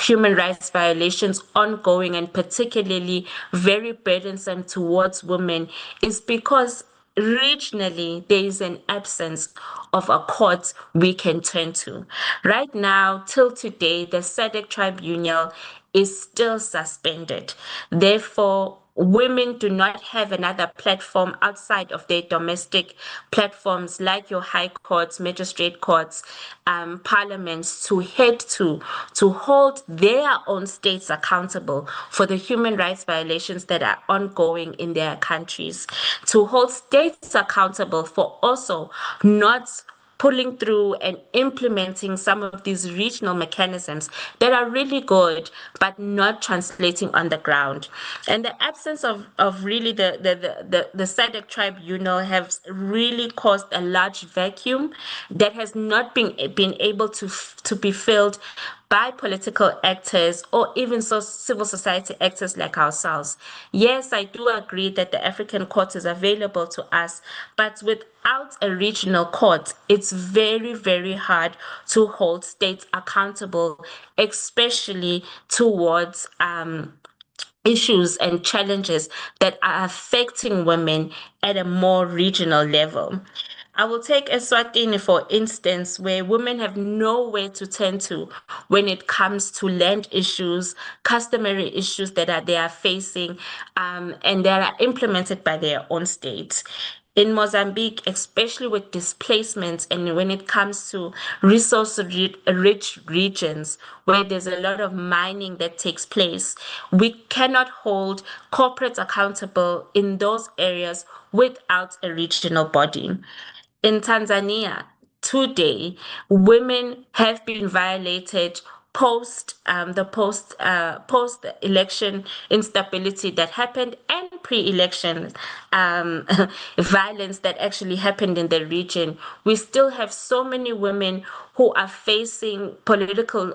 human rights violations ongoing and particularly very burdensome towards women is because regionally there is an absence of a court we can turn to. Right now, till today, the SADC tribunal is still suspended. Therefore, women do not have another platform outside of their domestic platforms like your high courts, magistrate courts, parliaments to head to hold their own states accountable for the human rights violations that are ongoing in their countries, to hold states accountable for also not pulling through and implementing some of these regional mechanisms that are really good, but not translating on the ground. And the absence of really the SADC tribunal has really caused a large vacuum that has not been able to be filled by political actors or even civil society actors like ourselves. Yes, I do agree that the African court is available to us, but without a regional court, it's very, very hard to hold states accountable, especially towards issues and challenges that are affecting women at a more regional level. I will take Eswatini, for instance, where women have nowhere to turn to when it comes to land issues, customary issues that they are facing, and that are implemented by their own states. In Mozambique, especially with displacements and when it comes to resource-rich regions where there's a lot of mining that takes place, we cannot hold corporates accountable in those areas without a regional body. In Tanzania, today, women have been violated post the post election instability that happened and pre-election violence that actually happened in the region. We still have so many women who are facing political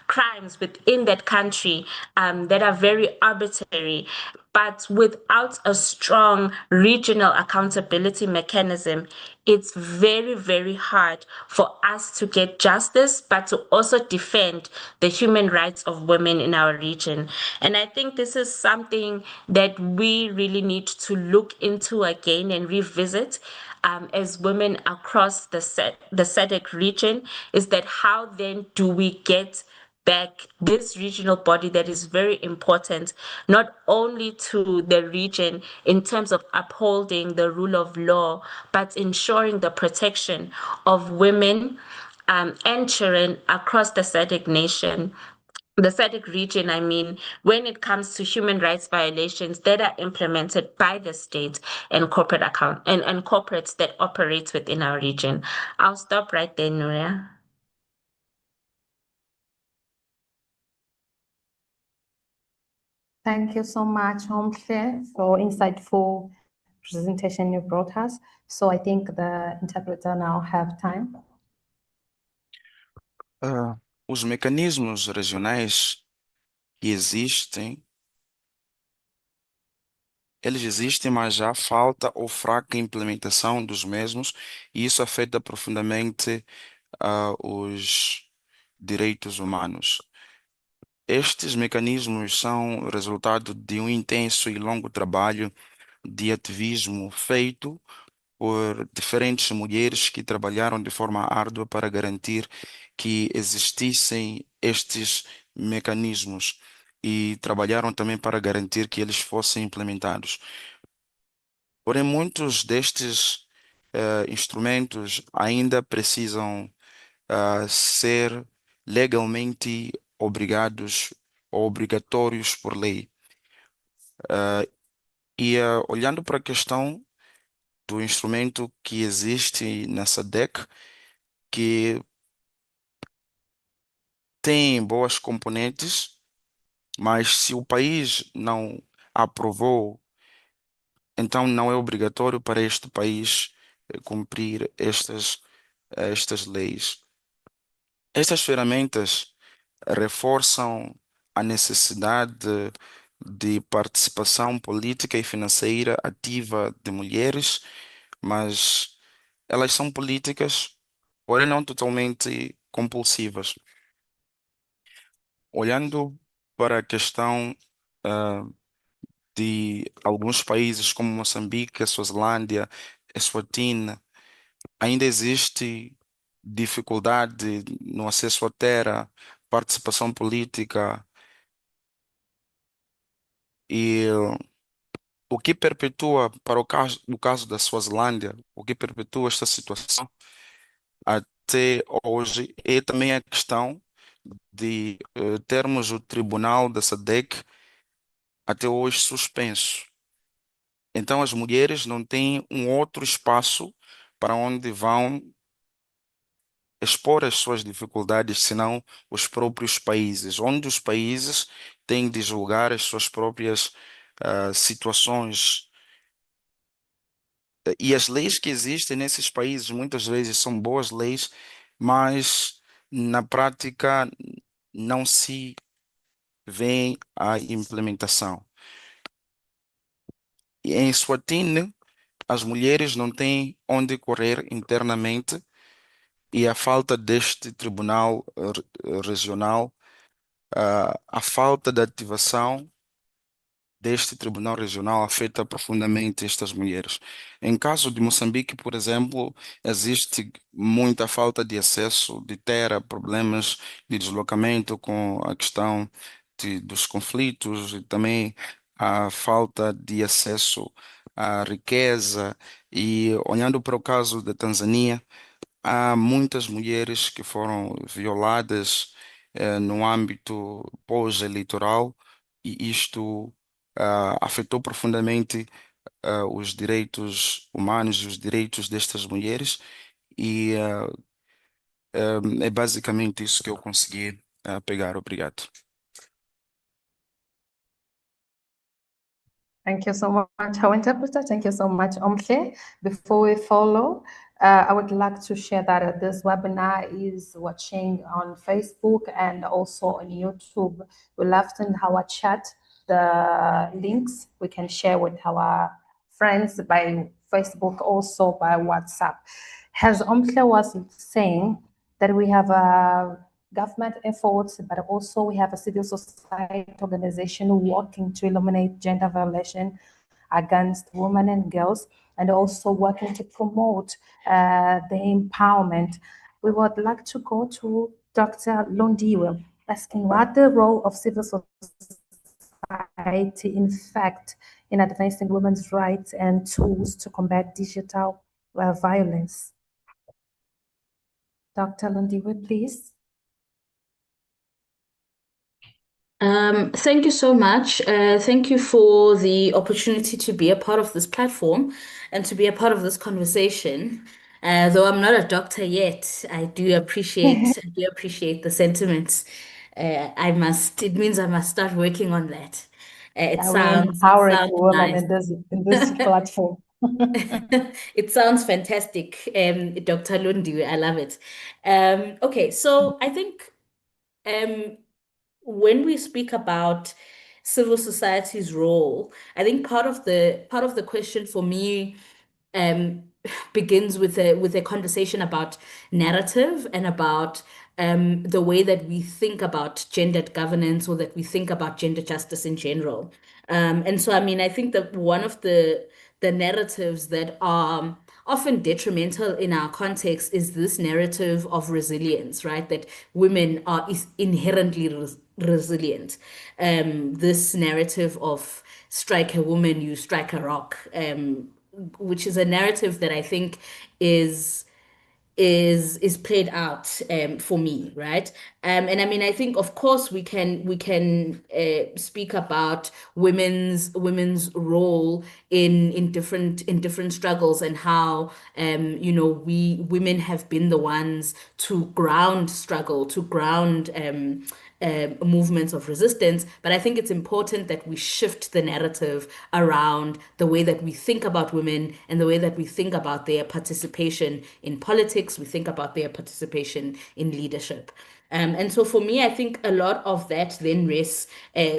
crimes within that country that are very arbitrary. But without a strong regional accountability mechanism, it's very, very hard for us to get justice, but to also defend the human rights of women in our region. And I think this is something that we really need to look into again and revisit as women across the SADC region, is that how then do we get back this regional body that is very important, not only to the region in terms of upholding the rule of law, but ensuring the protection of women and children across the SADC nation. The SADC region, I mean, when it comes to human rights violations that are implemented by the state and corporate and corporates that operate within our region. I'll stop right there, Nuria. Thank you so much, Homcle, for insightful presentation you brought us. So I think the interpreter now have time. Os mecanismos regionais que existem, eles existem, mas há falta ou fraca implementação dos mesmos, e isso afeta profundamente os direitos humanos. Estes mecanismos são resultado de um intenso e longo trabalho de ativismo feito por diferentes mulheres que trabalharam de forma árdua para garantir que existissem estes mecanismos e trabalharam também para garantir que eles fossem implementados. Porém, muitos destes instrumentos ainda precisam ser legalmente obrigados ou obrigatórios por lei. Olhando para a questão do instrumento que existe nessa SADC, que tem boas componentes, mas se o país não aprovou, então não é obrigatório para este país cumprir estas leis. Estas ferramentas reforçam a necessidade de participação política e financeira ativa de mulheres, mas elas são políticas, porém não totalmente compulsivas. Olhando para a questão de alguns países como Moçambique, Suazilândia, Eswatini, ainda existe dificuldade no acesso à terra, participação política, E o que perpetua, para no caso da Suazilândia, o que perpetua esta situação até hoje é também a questão de termos o Tribunal da SADC até hoje suspenso. Então as mulheres não têm um outro espaço para onde vão expor as suas dificuldades, senão os próprios países, onde os países têm de julgar as suas próprias situações. E as leis que existem nesses países muitas vezes são boas leis, mas na prática não se vê a implementação. E em Eswatini, as mulheres não têm onde correr internamente e a falta deste tribunal regional, a falta de ativação deste tribunal regional afeta profundamente estas mulheres. Em caso de Moçambique, por exemplo, existe muita falta de acesso de terra, problemas de deslocamento com a questão dos conflitos e também a falta de acesso à riqueza. E olhando para o caso da Tanzânia, há muitas mulheres que foram violadas no âmbito pós-eleitoral e isto afetou profundamente os direitos humanos e os direitos destas mulheres e é basicamente isso que eu consegui pegar. Obrigado. Thank you so much, our interpreter. Thank you so much, Omhle. Before we follow, I would like to share that this webinar is watching on Facebook and also on YouTube. We left in our chat the links we can share with our friends by Facebook, also by WhatsApp. As Omhle was saying, that we have a government efforts, but also we have a civil society organization working to eliminate gender violation against women and girls, and also working to promote the empowerment. We would like to go to Dr. Londiwe, asking what the role of civil society, in fact, in advancing women's rights and tools to combat digital violence. Dr. Londiwe, please. Thank you so much. Thank you for the opportunity to be a part of this platform and to be a part of this conversation. Though I'm not a doctor yet, I do appreciate the sentiments. It means I must start working on that. It sounds women nice. in this platform. It sounds fantastic, Dr. Lundi. I love it. Okay, so I think when we speak about civil society's role, I think part of the question for me begins with a conversation about narrative and about the way that we think about gendered governance or that we think about gender justice in general. And so, I mean, I think that one of the narratives that are often detrimental in our context is this narrative of resilience, right? That women are inherently resilient. This narrative of strike a woman, you strike a rock, which is a narrative that I think is played out for me, right? And I mean, I think of course we can speak about women's role in different struggles and how we women have been the ones to ground struggle, to ground movements of resistance. But I think it's important that we shift the narrative around the way that we think about women and the way that we think about their participation in politics, we think about their participation in leadership. And so for me, I think a lot of that then rests.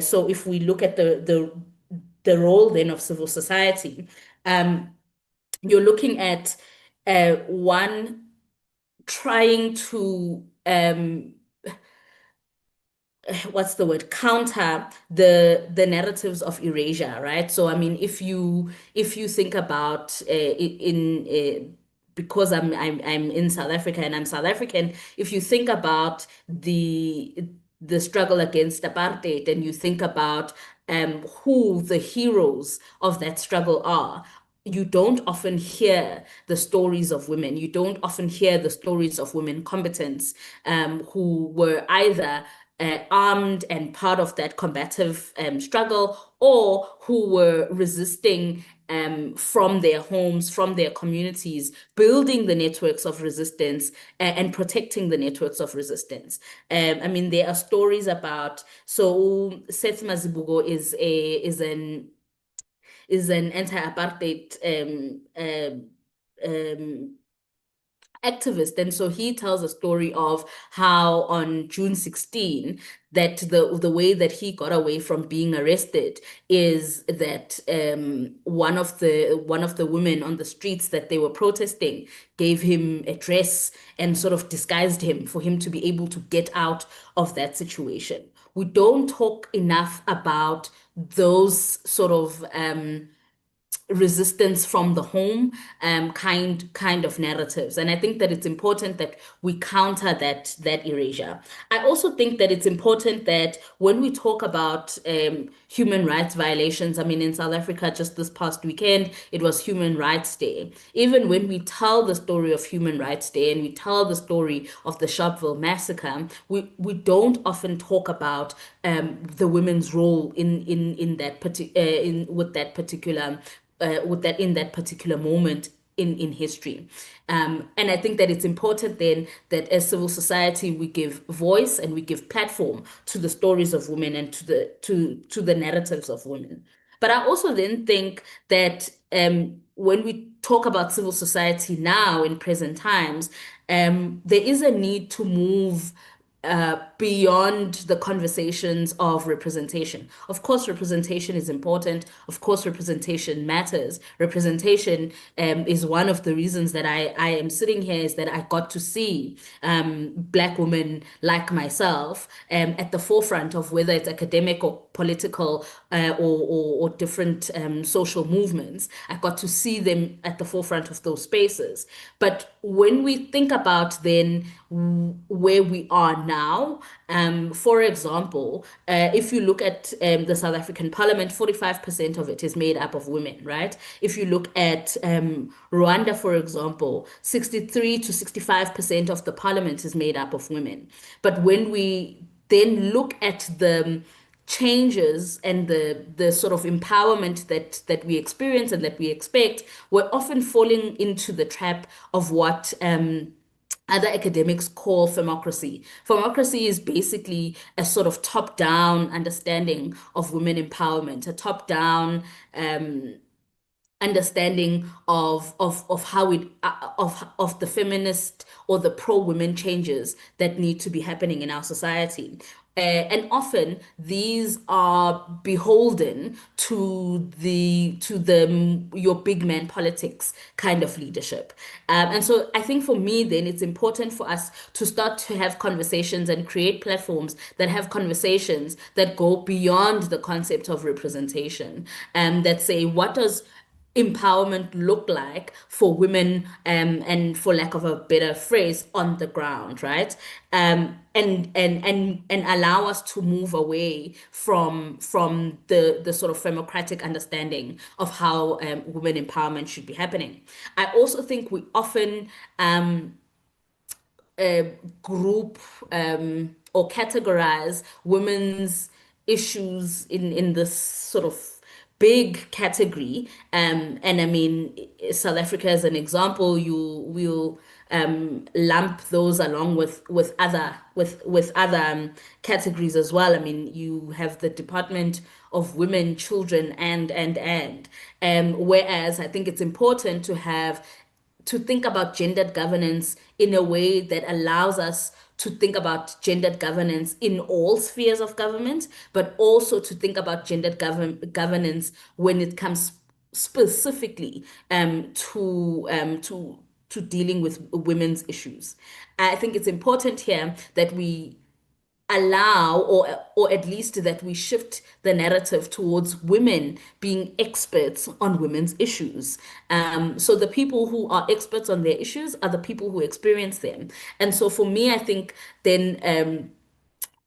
So if we look at the role then of civil society, you're looking at one trying to what's the word, counter the narratives of erasure, right? So I mean, if you think about because I'm in South Africa and I'm South African, if you think about the struggle against apartheid and you think about who the heroes of that struggle are, you don't often hear the stories of women. You don't often hear the stories of women combatants who were either armed and part of that combative struggle, or who were resisting from their homes, from their communities, building the networks of resistance and protecting the networks of resistance. I mean, there are stories about, so Seth Mazibuko is an anti-apartheid activist. And so he tells a story of how on June 16, that the way that he got away from being arrested is that one of the women on the streets that they were protesting gave him a dress and sort of disguised him for him to be able to get out of that situation. We don't talk enough about those sort of resistance from the home kind of narratives, and I think that it's important that we counter that erasure. I also think that it's important that when we talk about human rights violations, I mean, in South Africa just this past weekend it was Human Rights Day. Even when we tell the story of Human Rights Day and we tell the story of the Sharpeville massacre, we don't often talk about the women's role in that in that particular moment in history. And I think that it's important then that as civil society we give voice and we give platform to the stories of women and to the narratives of women. But I also then think that when we talk about civil society now in present times, there is a need to move beyond the conversations of representation. Of course, representation is important. Of course, representation matters. Representation is one of the reasons that I am sitting here, is that I got to see Black women like myself at the forefront of whether it's academic or political or different social movements. I got to see them at the forefront of those spaces. But when we think about then where we are now, for example, if you look at the South African Parliament, 45% of it is made up of women, right? If you look at Rwanda, for example, 63 to 65% of the parliament is made up of women. But when we then look at the changes and the sort of empowerment that we experience and that we expect, we're often falling into the trap of what other academics call femocracy. Femocracy is basically a sort of top-down understanding of women empowerment, a top-down understanding of how it of the feminist or the pro-women changes that need to be happening in our society. And often these are beholden to your big man politics kind of leadership. And so I think for me then it's important for us to start to have conversations and create platforms that have conversations that go beyond the concept of representation, that say, what does empowerment look like for women, and for lack of a better phrase, on the ground, right? And allow us to move away from the sort of femocratic understanding of how women empowerment should be happening. I also think we often group or categorize women's issues in this sort of big category. And I mean, South Africa as an example, you will lump those along with other categories as well. I mean, you have the Department of Women, Children, and whereas I think it's important to think about gendered governance in a way that allows us to think about gendered governance in all spheres of government, but also to think about gendered governance when it comes specifically to dealing with women's issues. I think it's important here that we allow, or at least that we shift the narrative towards women being experts on women's issues. So the people who are experts on their issues are the people who experience them. And so for me, I think then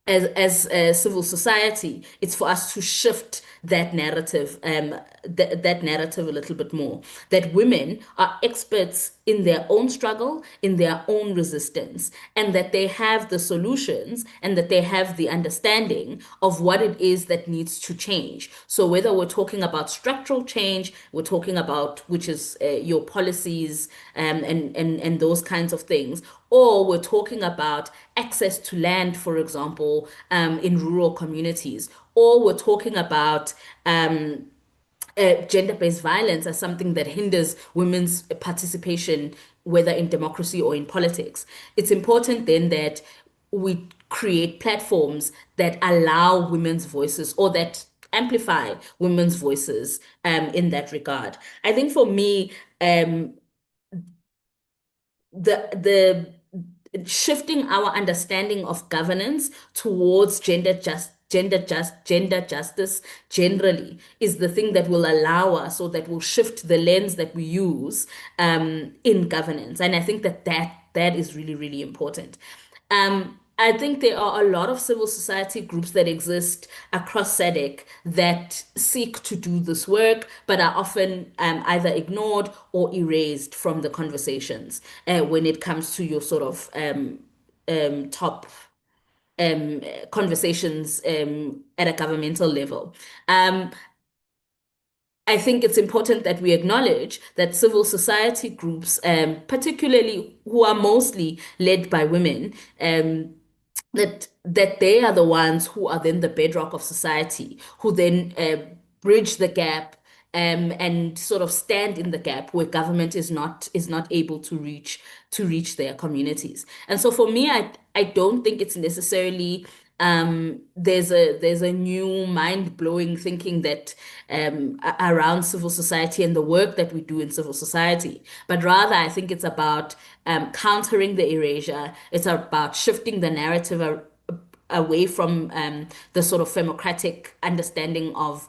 as civil society, it's for us to shift that narrative, that narrative a little bit more. That women are experts in their own struggle, in their own resistance, and that they have the solutions and that they have the understanding of what it is that needs to change. So whether we're talking about structural change, we're talking about which is your policies and those kinds of things, or we're talking about access to land, for example, in rural communities, or we're talking about gender-based violence as something that hinders women's participation, whether in democracy or in politics. It's important then that we create platforms that allow women's voices or that amplify women's voices in that regard. I think for me, the shifting our understanding of governance towards gender justice generally is the thing that will allow us, or that will shift the lens that we use in governance. And I think that is really, really important. I think there are a lot of civil society groups that exist across SADC that seek to do this work, but are often either ignored or erased from the conversations when it comes to your sort of top conversations at a governmental level. I think it's important that we acknowledge that civil society groups, particularly who are mostly led by women, that they are the ones who are then the bedrock of society, who then bridge the gap and sort of stand in the gap where government is not able to reach their communities. And so for me, I don't think it's necessarily there's a new mind-blowing thinking that around civil society and the work that we do in civil society, but rather I think it's about countering the erasure. It's about shifting the narrative away from the sort of femocratic understanding of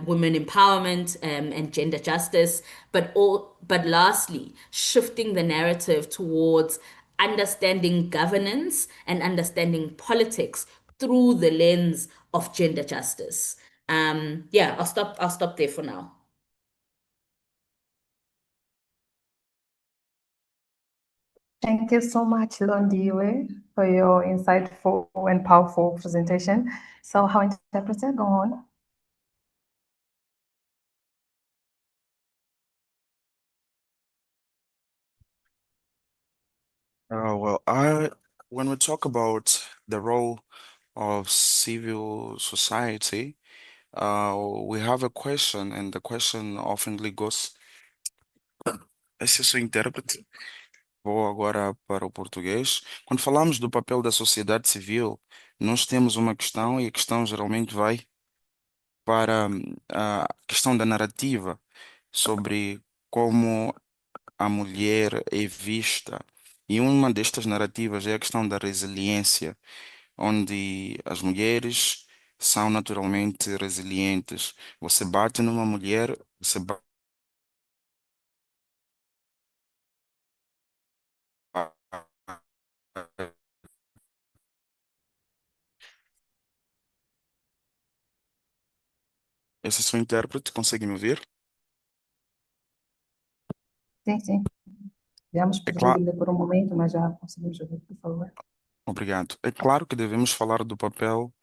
women empowerment and gender justice, but lastly, shifting the narrative towards understanding governance and understanding politics through the lens of gender justice. Yeah, I'll stop there for now. Thank you so much, Londiwe, for your insightful and powerful presentation. So, how interpreter, go on. When we talk about the role of civil society, we have a question, and the question oftenly goes. Esse é o seu intérprete. Vou agora para o português. Quando falamos do papel da sociedade civil, nós temos uma questão, e a questão geralmente vai para a questão da narrativa sobre como a mulher é vista. E uma destas narrativas é a questão da resiliência, onde as mulheres são naturalmente resilientes. Você bate numa mulher, você bate. Esse é o seu intérprete, consegue me ouvir? Sim, sim. Vamos É pedir claro, ainda por um momento, mas já conseguimos ouvir, por favor. obrigado. É claro que devemos falar do papel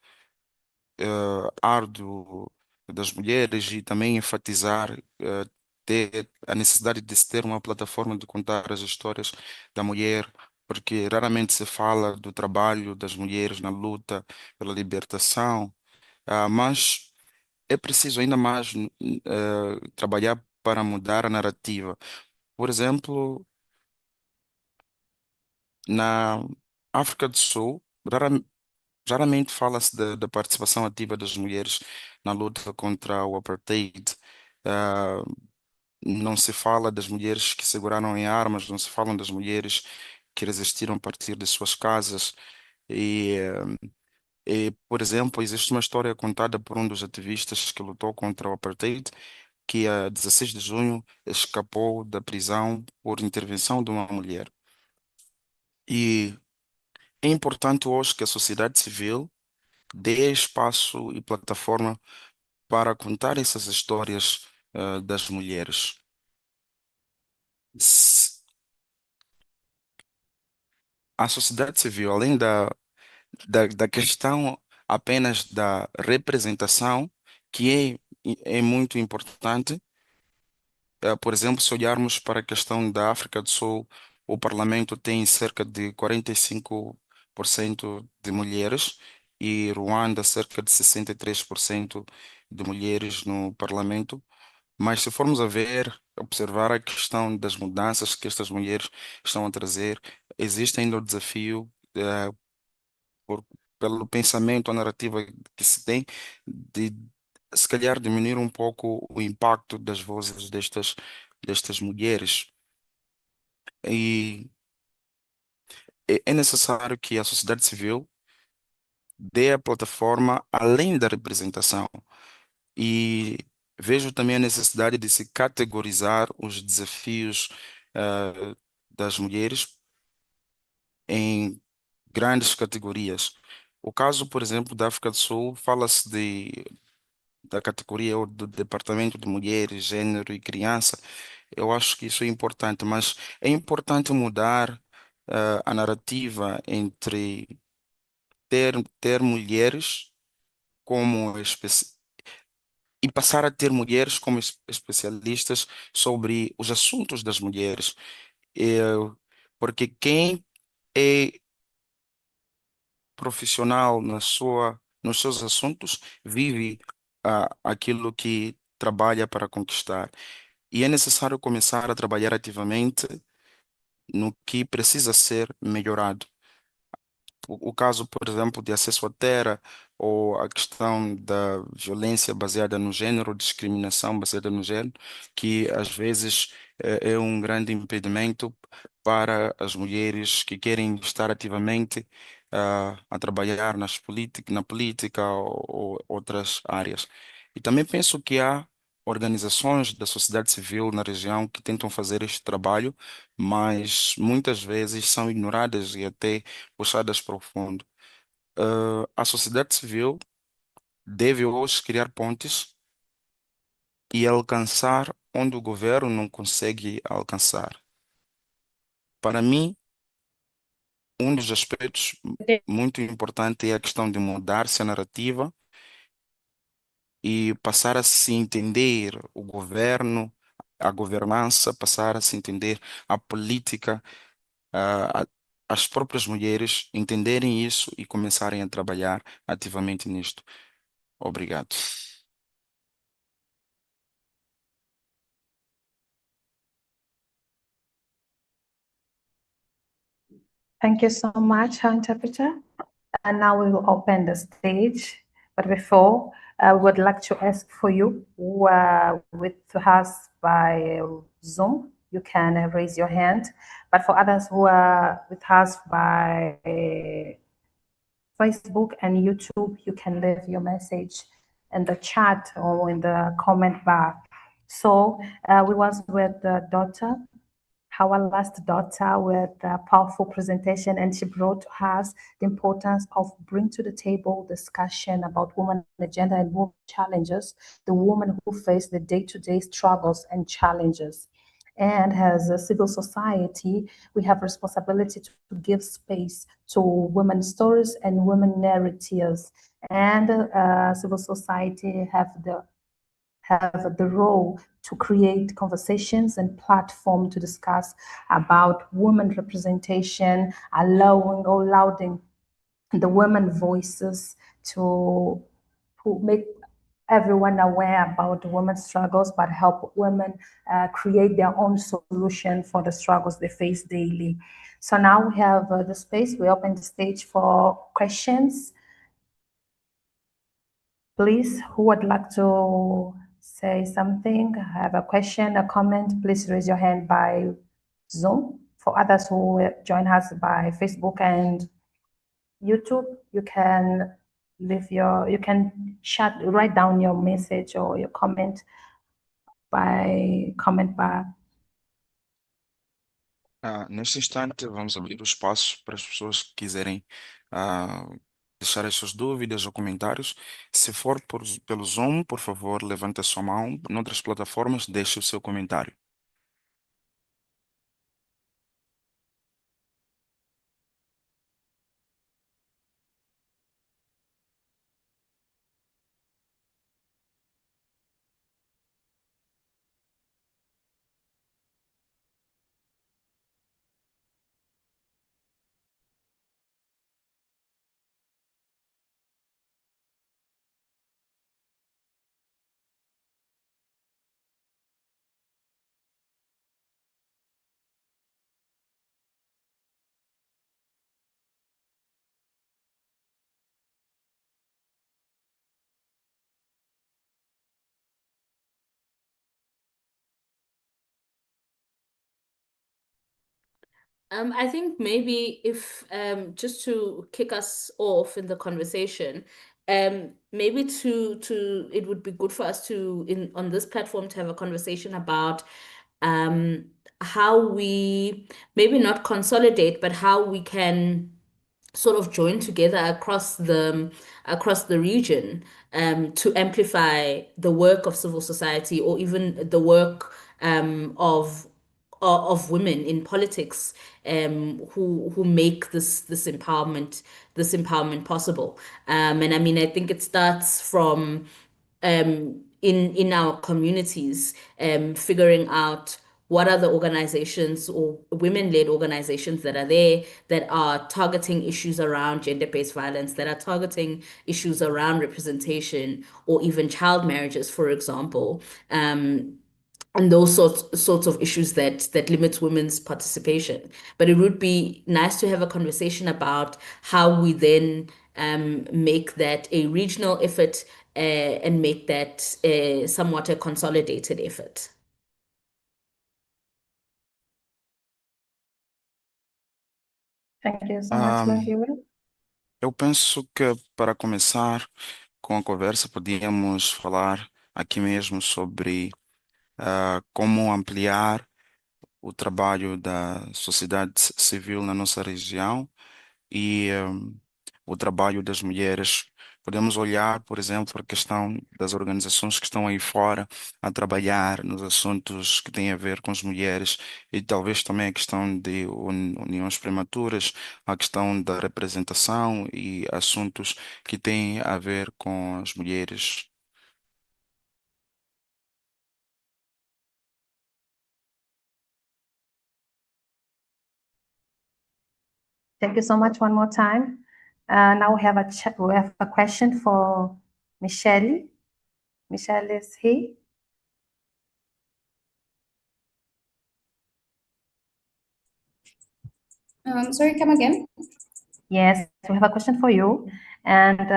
árduo das mulheres e também enfatizar ter a necessidade de se ter uma plataforma de contar as histórias da mulher, porque raramente se fala do trabalho das mulheres na luta pela libertação, mas é preciso ainda mais trabalhar para mudar a narrativa. Por exemplo, na África do Sul, raramente fala-se da participação ativa das mulheres na luta contra o apartheid. Ah, não se fala das mulheres que seguraram em armas, não se falam das mulheres que resistiram a partir de suas casas. E, por exemplo, existe uma história contada por um dos ativistas que lutou contra o apartheid, que a 16 de junho escapou da prisão por intervenção de uma mulher. E é importante hoje que a sociedade civil dê espaço e plataforma para contar essas histórias das mulheres. S- A sociedade civil, além da questão apenas da representação, que é muito importante. Por exemplo, se olharmos para a questão da África do Sul, o parlamento tem cerca de 45% de mulheres e Ruanda cerca de 63% de mulheres no parlamento. Mas se formos a ver, observar a questão das mudanças que estas mulheres estão a trazer, existe ainda o desafio, por- pelo pensamento, a narrativa que se tem, de se calhar diminuir um pouco o impacto das vozes destas mulheres. E é necessário que a sociedade civil dê a plataforma além da representação. E vejo também a necessidade de se categorizar os desafios das mulheres em grandes categorias. O caso, por exemplo, da África do Sul, fala-se da categoria ou do Departamento de Mulheres, Gênero e Criança. Eu acho que isso é importante, mas é importante mudar a narrativa entre ter mulheres como e passar a ter mulheres como especialistas sobre os assuntos das mulheres. Eu- Porque quem é profissional nos seus assuntos vive aquilo que trabalha para conquistar. E é necessário começar a trabalhar ativamente no que precisa ser melhorado. O caso, por exemplo, de acesso à terra ou a questão da violência baseada no género, discriminação baseada no género, que às vezes é um grande impedimento para as mulheres que querem estar ativamente a trabalhar na política ou outras áreas. E também penso que há organizações da sociedade civil na região que tentam fazer este trabalho, mas muitas vezes são ignoradas e até puxadas para o fundo. A sociedade civil deve hoje criar pontes e alcançar onde o governo não consegue alcançar. Para mim, um dos aspectos muito importantes é a questão de mudar-se a narrativa e passar a se entender o governo, a governança, passar a se entender a política, a- as próprias mulheres entenderem isso e começarem a trabalhar ativamente nisto. Obrigado. Thank you so much, our interpreter. And now we will open the stage. But before, we would like to ask for you who are with us by Zoom, you can raise your hand. But for others who are with us by Facebook and YouTube, you can leave your message in the chat or in the comment bar. So we was with the daughter, our last daughter, with a powerful presentation, and she brought to us the importance of bring to the table discussion about women agenda and women challenges, the women who face the day-to-day struggles and challenges. And as a civil society, we have responsibility to give space to women's stories and women narratives. And civil society have the role to create conversations and platform to discuss about women representation, allowing the women voices to make everyone aware about women's struggles, but help women create their own solution for the struggles they face daily. So now we have the space. We open the stage for questions. Please, who would like to say something, have a question, a comment, please raise your hand by Zoom. For others who join us by Facebook and YouTube, you can write down your message or your comment by comment bar. Neste instante, vamos abrir o espaço para as pessoas que quiserem ah, deixar as suas dúvidas ou comentários. Se for pelo Zoom, por favor, levante a sua mão. Noutras plataformas, deixe o seu comentário. I think maybe if just to kick us off in the conversation, maybe to it would be good for us to on this platform to have a conversation about how we maybe not consolidate, but how we can sort of join together across the region to amplify the work of civil society or even the work of women in politics who make this empowerment possible. And I mean, I think it starts from in our communities, figuring out what are the organizations or women-led organizations that are there that are targeting issues around gender-based violence, that are targeting issues around representation or even child marriages, for example. And those sorts of issues that limit women's participation. But it would be nice to have a conversation about how we then make that a regional effort and make that somewhat a consolidated effort. Thank you so much, Mahira. Eu penso que, para começar com a conversa, podíamos falar aqui mesmo sobre como ampliar o trabalho da sociedade civil na nossa região e o trabalho das mulheres. Podemos olhar, por exemplo, para a questão das organizações que estão aí fora a trabalhar nos assuntos que têm a ver com as mulheres e talvez também a questão de uniões prematuras, a questão da representação e assuntos que têm a ver com as mulheres. Thank you so much one more time. Now we have a question for Michelle. Michelle is here. Sorry, come again. Yes, we have a question for you. And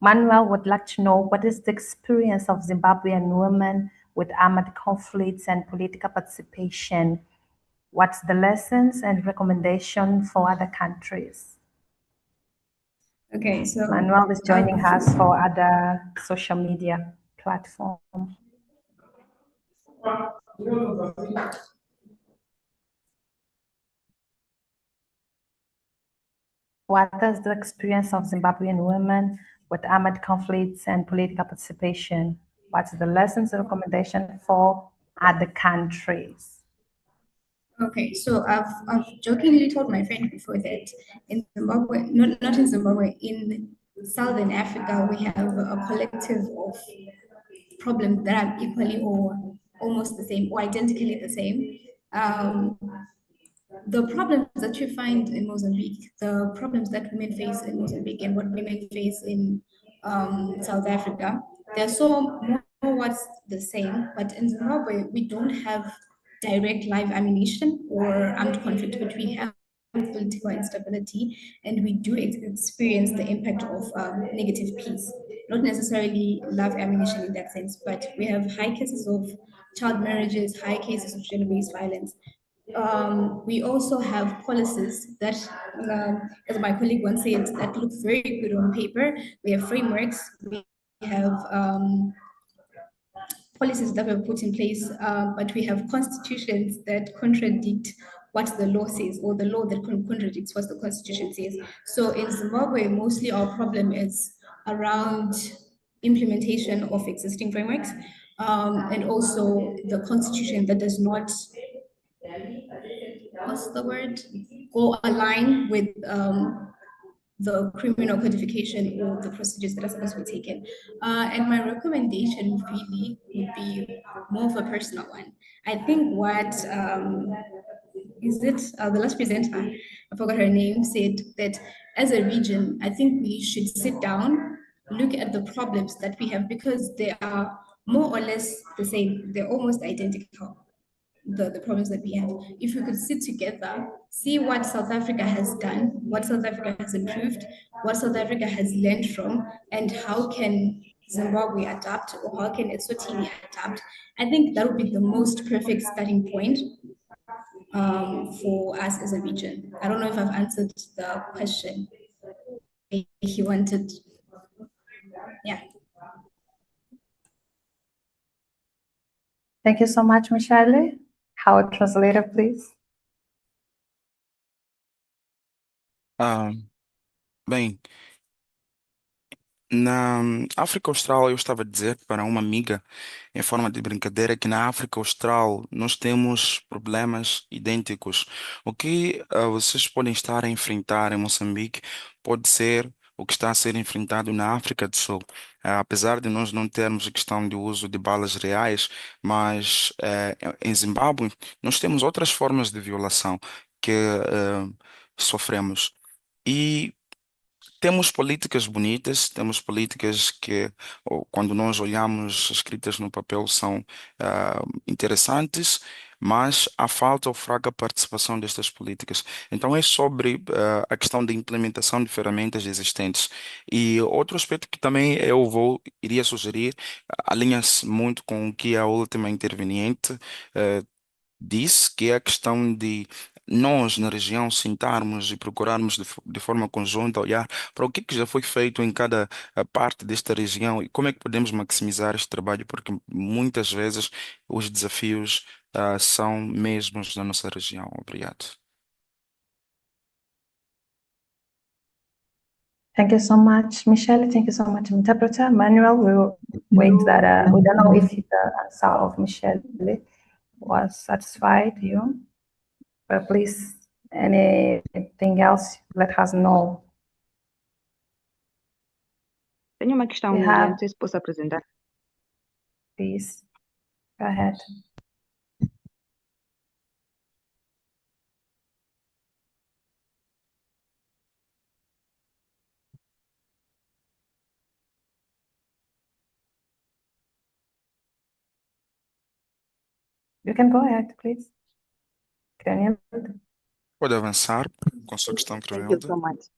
Manuel would like to know, what is the experience of Zimbabwean women with armed conflicts and political participation? What's the lessons and recommendation for other countries? Okay, so Manuel is joining us for other social media platform. What is the experience of Zimbabwean women with armed conflicts and political participation? What's the lessons and recommendation for other countries? Okay, so I've jokingly told my friend before that in Zimbabwe, not in Zimbabwe, in Southern Africa, we have a collective of problems that are equally or almost the same or identically the same. The problems that you find in Mozambique, the problems that women face in Mozambique and what women face in South Africa, they're so more what's the same, but in Zimbabwe, we don't have direct live ammunition or armed conflict, but we have political instability, and we do experience the impact of negative peace. Not necessarily live ammunition in that sense, but we have high cases of child marriages, high cases of gender-based violence. We also have policies that, as my colleague once said, that look very good on paper. We have frameworks, we have policies that were put in place, but we have constitutions that contradict what the law says, or the law that contradicts what the constitution says. So in Zimbabwe, mostly our problem is around implementation of existing frameworks, and also the constitution that does not, what's the word, go align with the criminal codification or the procedures that are supposed to be taken. And my recommendation really would be more of a personal one. I think what is it the last presenter, I forgot her name, said that as a region, I think we should sit down, look at the problems that we have, because they are more or less the same. They're almost identical, the problems that we have. If we could sit together, see what South Africa has done, what South Africa has improved, what South Africa has learned from, and how can Zimbabwe adapt, or how can Eswatini adapt, I think that would be the most perfect starting point for us as a region. I don't know if I've answered the question he wanted. Yeah. Thank you so much, Michelle. Howard translator, please. Bem, na África Austral eu estava a dizer para uma amiga, em forma de brincadeira, que na África Austral nós temos problemas idênticos. O que vocês podem estar a enfrentar em Moçambique pode ser o que está a ser enfrentado na África do Sul. Apesar de nós não termos a questão de uso de balas reais, mas em Zimbábue nós temos outras formas de violação que sofremos. E temos políticas bonitas, temos políticas que, quando nós olhamos escritas no papel, são interessantes, mas há falta ou fraca participação destas políticas. Então, é sobre a questão da implementação de ferramentas existentes. E outro aspecto que também iria sugerir, alinha-se muito com o que a última interveniente disse, que é a questão de nós na região sentarmos e procurarmos de forma conjunta olhar para o que já foi feito em cada parte desta região e como é que podemos maximizar este trabalho, porque muitas vezes os desafios são mesmos na nossa região. Obrigado. Thank you so much, Michelle. Thank you so much, interpreter. Manuel, we'll wait that, we don't know if the answer of Michelle was satisfied you, but please, anything else, let us know. Tenho uma questão, We Miriam, have- não sei se posso apresentar. Please, go ahead. You can go ahead, please. Can you? Pode avançar com a sua questão, Thank you Crevilda. so much.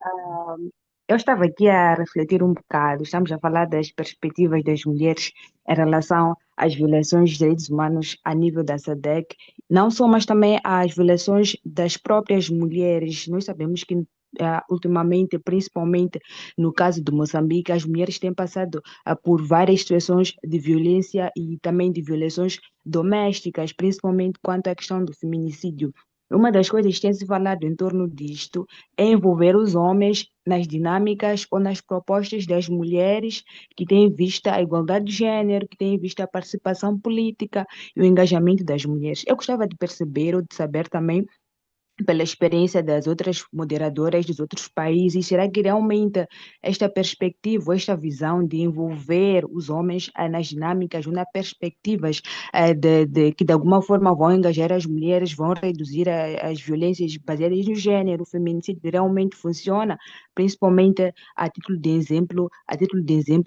Eu estava aqui a refletir um bocado. Estamos a falar das perspectivas das mulheres em relação às violações dos direitos humanos a nível da SADC, não só, mas também às violações das próprias mulheres. Nós sabemos que ultimamente, principalmente no caso de Moçambique, as mulheres têm passado por várias situações de violência e também de violações domésticas, principalmente quanto à questão do feminicídio. Uma das coisas que tem se falado em torno disto é envolver os homens nas dinâmicas ou nas propostas das mulheres que têm vista a igualdade de gênero, que têm vista a participação política e o engajamento das mulheres. Eu gostava de perceber ou de saber também, pela experiência das outras moderadoras dos outros países, será que realmente esta perspectiva, esta visão de envolver os homens nas dinâmicas ou nas perspectivas que de alguma forma vão engajar as mulheres, vão reduzir as violências baseadas no gênero, o feminicídio realmente funciona, principalmente a título de exemplo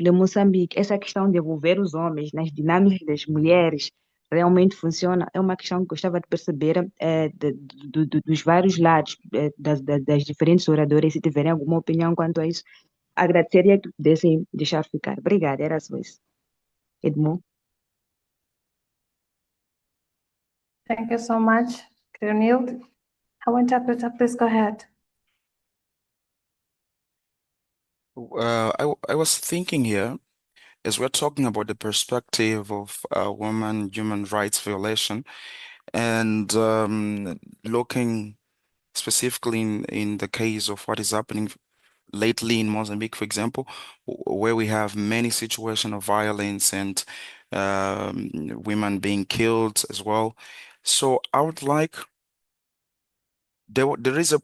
em Moçambique. Essa questão de envolver os homens nas dinâmicas das mulheres realmente funciona? É uma questão que gostava de perceber dos vários lados, das diferentes oradoras, se tiverem alguma opinião quanto a isso. Agradeceria que pudessem deixar ficar. Obrigada, era só isso. Edmond? Thank you so much, Creonilde. Our interpreter, please go ahead. I was thinking here, as we're talking about the perspective of women human rights violation, And looking specifically in the case of what is happening lately in Mozambique, for example, where we have many situations of violence and women being killed as well. So I would like there is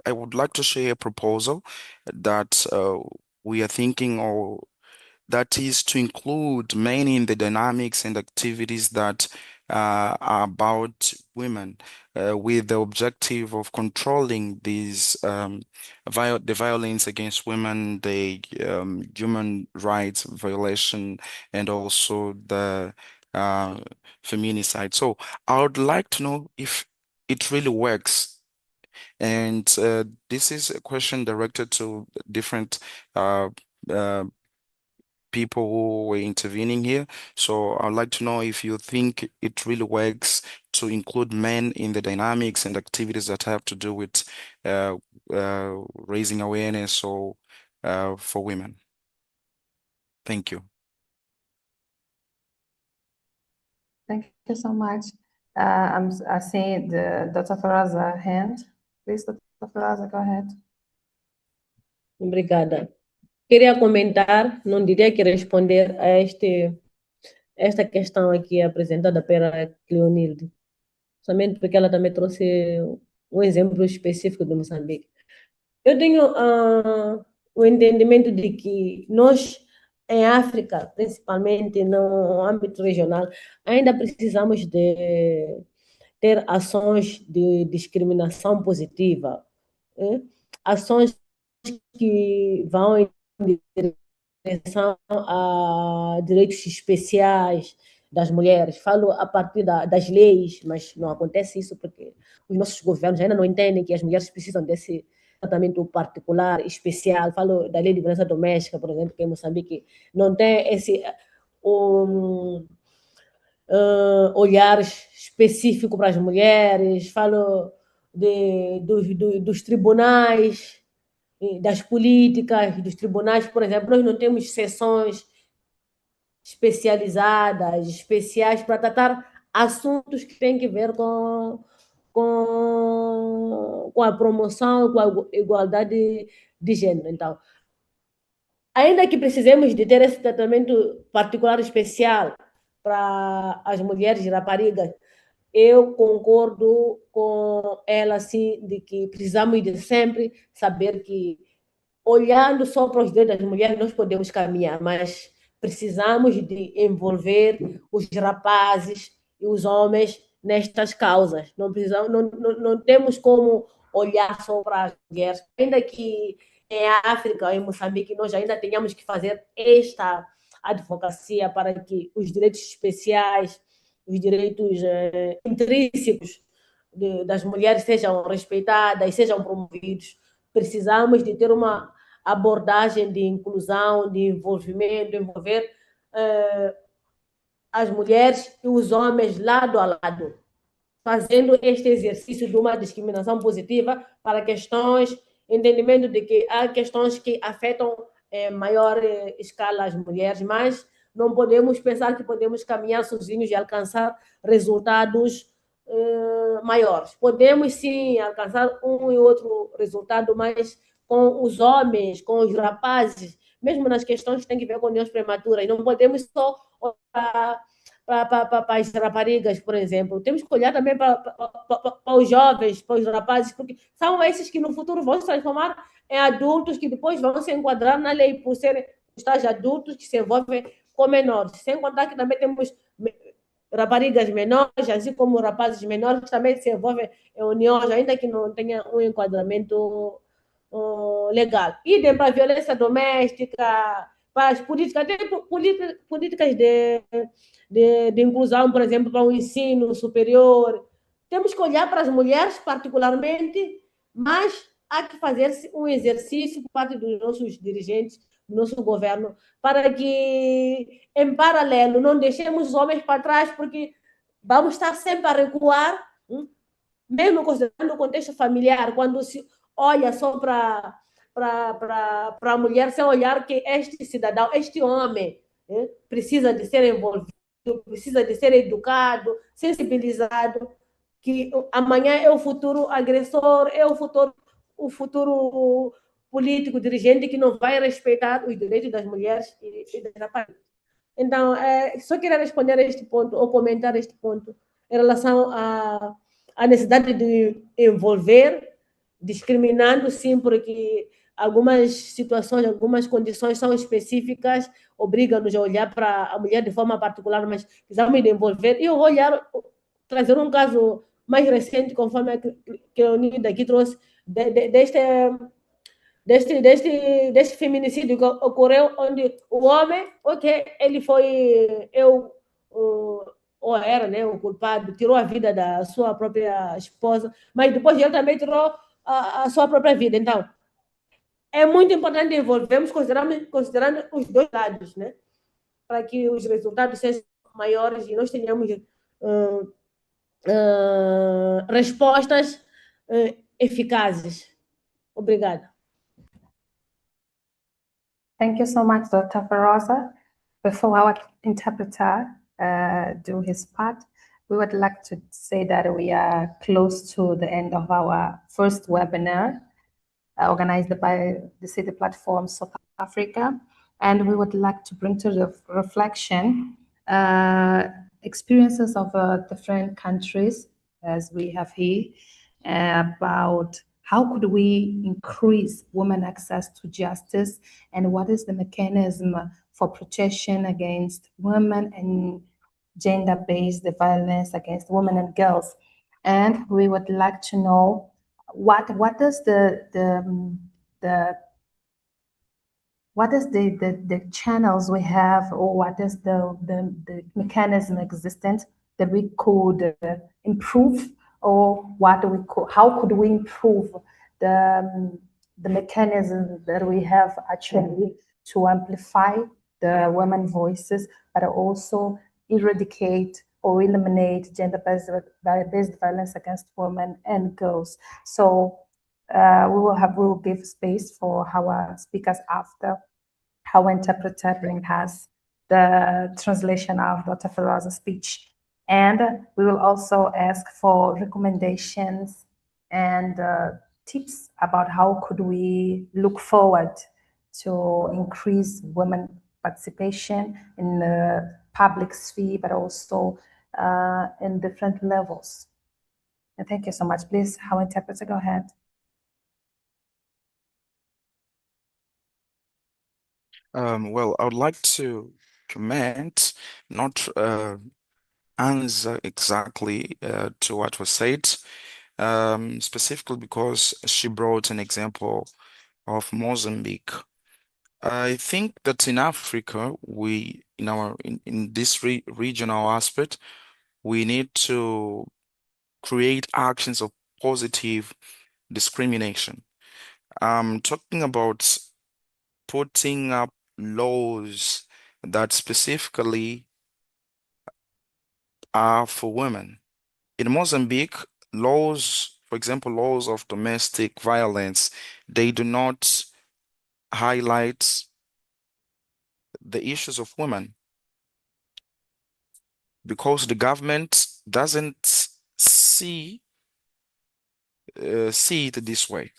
I would like to share a proposal that we are thinking, or that is to include many in the dynamics and activities that are about women, with the objective of controlling these the violence against women, the human rights violation, and also the feminicide. So I would like to know if it really works. And this is a question directed to different uh, uh, people who were intervening here. So I'd like to know if you think it really works to include men in the dynamics and activities that have to do with uh, raising awareness or for women. Thank you. Thank you so much. I see the Dr. Faraza hand. Please, Dr. Faraza, go ahead. Obrigada. Queria comentar, não diria que responder a esta questão aqui apresentada pela Cleonilde, somente porque ela também trouxe um exemplo específico de Moçambique. Eu tenho o entendimento de que nós, em África, principalmente no âmbito regional, ainda precisamos de ter ações de discriminação positiva, ações que vão em direção a direitos especiais das mulheres. Falo a partir das leis, mas não acontece isso porque os nossos governos ainda não entendem que as mulheres precisam desse tratamento particular, especial. Falo da lei de violência doméstica, por exemplo, que em Moçambique não tem esse olhar específico para as mulheres. Falo dos tribunais, das políticas, dos tribunais, por exemplo. Nós não temos sessões especiais para tratar assuntos que têm que ver com a promoção, com a igualdade de gênero. Então, ainda que precisemos de ter esse tratamento particular especial para as mulheres e raparigas, eu concordo com ela, sim, de que precisamos de sempre saber que, olhando só para os direitos das mulheres, nós podemos caminhar, mas precisamos de envolver os rapazes e os homens nestas causas. Não temos como olhar só para as mulheres, ainda que em África, em Moçambique, nós ainda tenhamos que fazer esta advocacia para que os direitos especiais, os direitos intrínsecos das mulheres sejam respeitados, sejam promovidos. Precisamos de ter uma abordagem de inclusão, de envolvimento, envolver as mulheres e os homens lado a lado, fazendo este exercício de uma discriminação positiva para questões, entendimento de que há questões que afetam em maior escala as mulheres, mas não podemos pensar que podemos caminhar sozinhos e alcançar resultados maiores. Podemos, sim, alcançar um e outro resultado, mas com os homens, com os rapazes, mesmo nas questões que têm que ver com uniões prematuras. Não podemos só olhar para as raparigas, por exemplo. Temos que olhar também para os jovens, para os rapazes, porque são esses que no futuro vão se transformar em adultos que depois vão se enquadrar na lei por serem os tais adultos que se envolvem com menores. Sem contar que também temos raparigas menores, assim como rapazes menores que também se envolvem em uniões, ainda que não tenha um enquadramento legal. Idem para a violência doméstica, para as políticas, até políticas de inclusão, por exemplo, para o ensino superior. Temos que olhar para as mulheres particularmente, mas há que fazer um exercício por parte dos nossos dirigentes, do nosso governo, para que, em paralelo, não deixemos os homens para trás, porque vamos estar sempre a recuar, mesmo considerando o contexto familiar, quando se olha só para a mulher, sem olhar que este cidadão, este homem, precisa de ser envolvido precisa de ser educado, sensibilizado, que amanhã é o futuro agressor, é o futuro político, dirigente que não vai respeitar os direitos das mulheres e das rapazes. Então, só queria responder a este ponto, ou comentar este ponto, em relação à necessidade de envolver, discriminando, sim, porque algumas situações, algumas condições são específicas, obrigam-nos a olhar para a mulher de forma particular, mas precisamos de envolver. E eu vou trazer um caso mais recente, conforme a que a Unida aqui trouxe, deste feminicídio que ocorreu, onde o homem, ele foi, ou era, né, o culpado, tirou a vida da sua própria esposa, mas depois ele também tirou a sua própria vida. Então, é muito importante envolvermos, considerando os dois lados, né, para que os resultados sejam maiores e nós tenhamos respostas eficazes. Obrigada. Thank you so much, Dr. Feroza. Before our interpreter do his part, we would like to say that we are close to the end of our first webinar organized by the City Platform South Africa. And we would like to bring to the reflection experiences of different countries, as we have here, about how could we increase women access to justice and what is the mechanism for protection against women and gender-based violence against women and girls. And we would like to know what is the channels we have, or what is the mechanism existent that we could improve, or how could we improve the mechanism that we have actually to amplify the women voices, but also eradicate or eliminate gender-based violence against women and girls. So we will give space for our speakers after our interpreter bring us the translation of Dr. Feroza's speech. And we will also ask for recommendations and tips about how could we look forward to increase women participation in the public sphere, but also in different levels. And thank you so much. Please, our interpreter, go ahead. Well, I would like to comment, not answer exactly to what was said, specifically because she brought an example of Mozambique. I think that in Africa, in this regional aspect, we need to create actions of positive discrimination. Talking about putting up laws that specifically are for women. In Mozambique, laws, for example, laws of domestic violence, they do not highlight the issues of women because the government doesn't see it this way.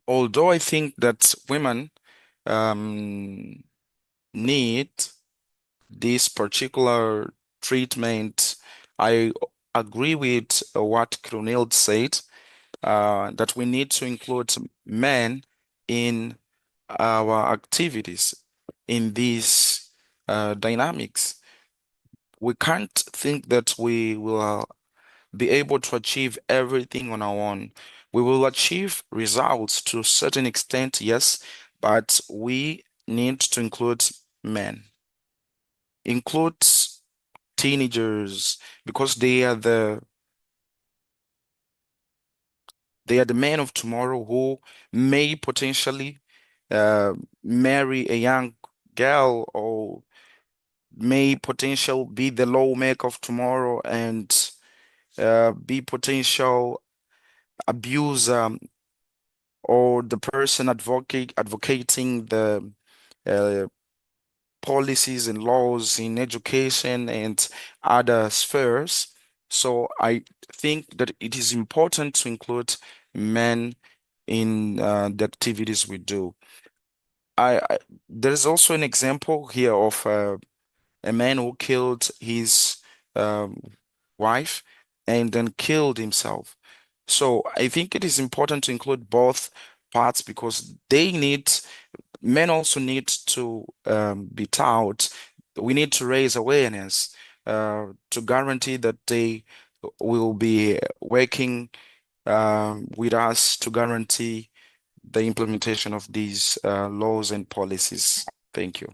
Although I think that women need this particular treatment, I agree with what Krunhild said, that we need to include men in our activities, in these dynamics. We can't think that we will be able to achieve everything on our own. We will achieve results to a certain extent, yes, but we need to include men, includes teenagers, because they are the men of tomorrow who may potentially marry a young girl, or may potential be the lawmaker of tomorrow and be potential abuser, or the person advocating the policies and laws in education and other spheres. So I think that it is important to include men in the activities we do. There's also an example here of a man who killed his um, wife and then killed himself. So I think it is important to include both parts because men also need to be taught. We need to raise awareness to guarantee that they will be working with us to guarantee the implementation of these laws and policies. Thank you.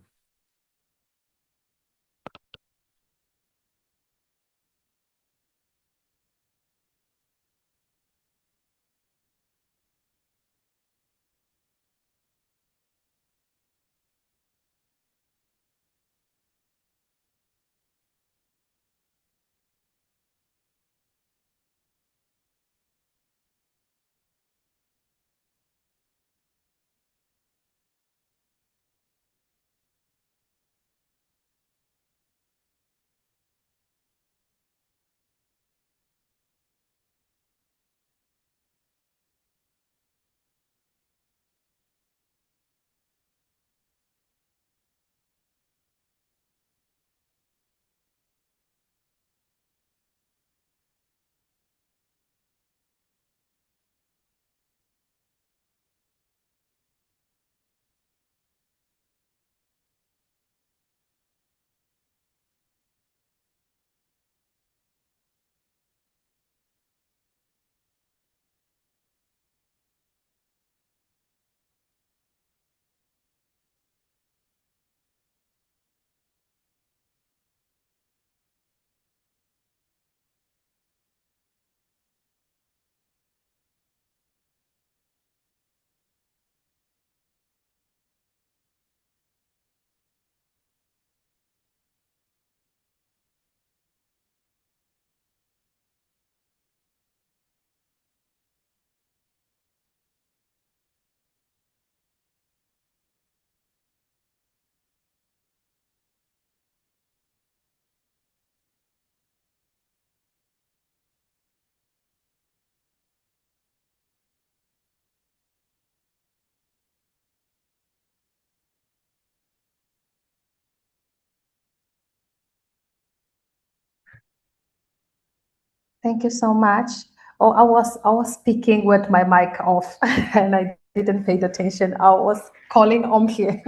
Thank you so much. Oh, I was speaking with my mic off and I didn't pay attention. I was calling on here.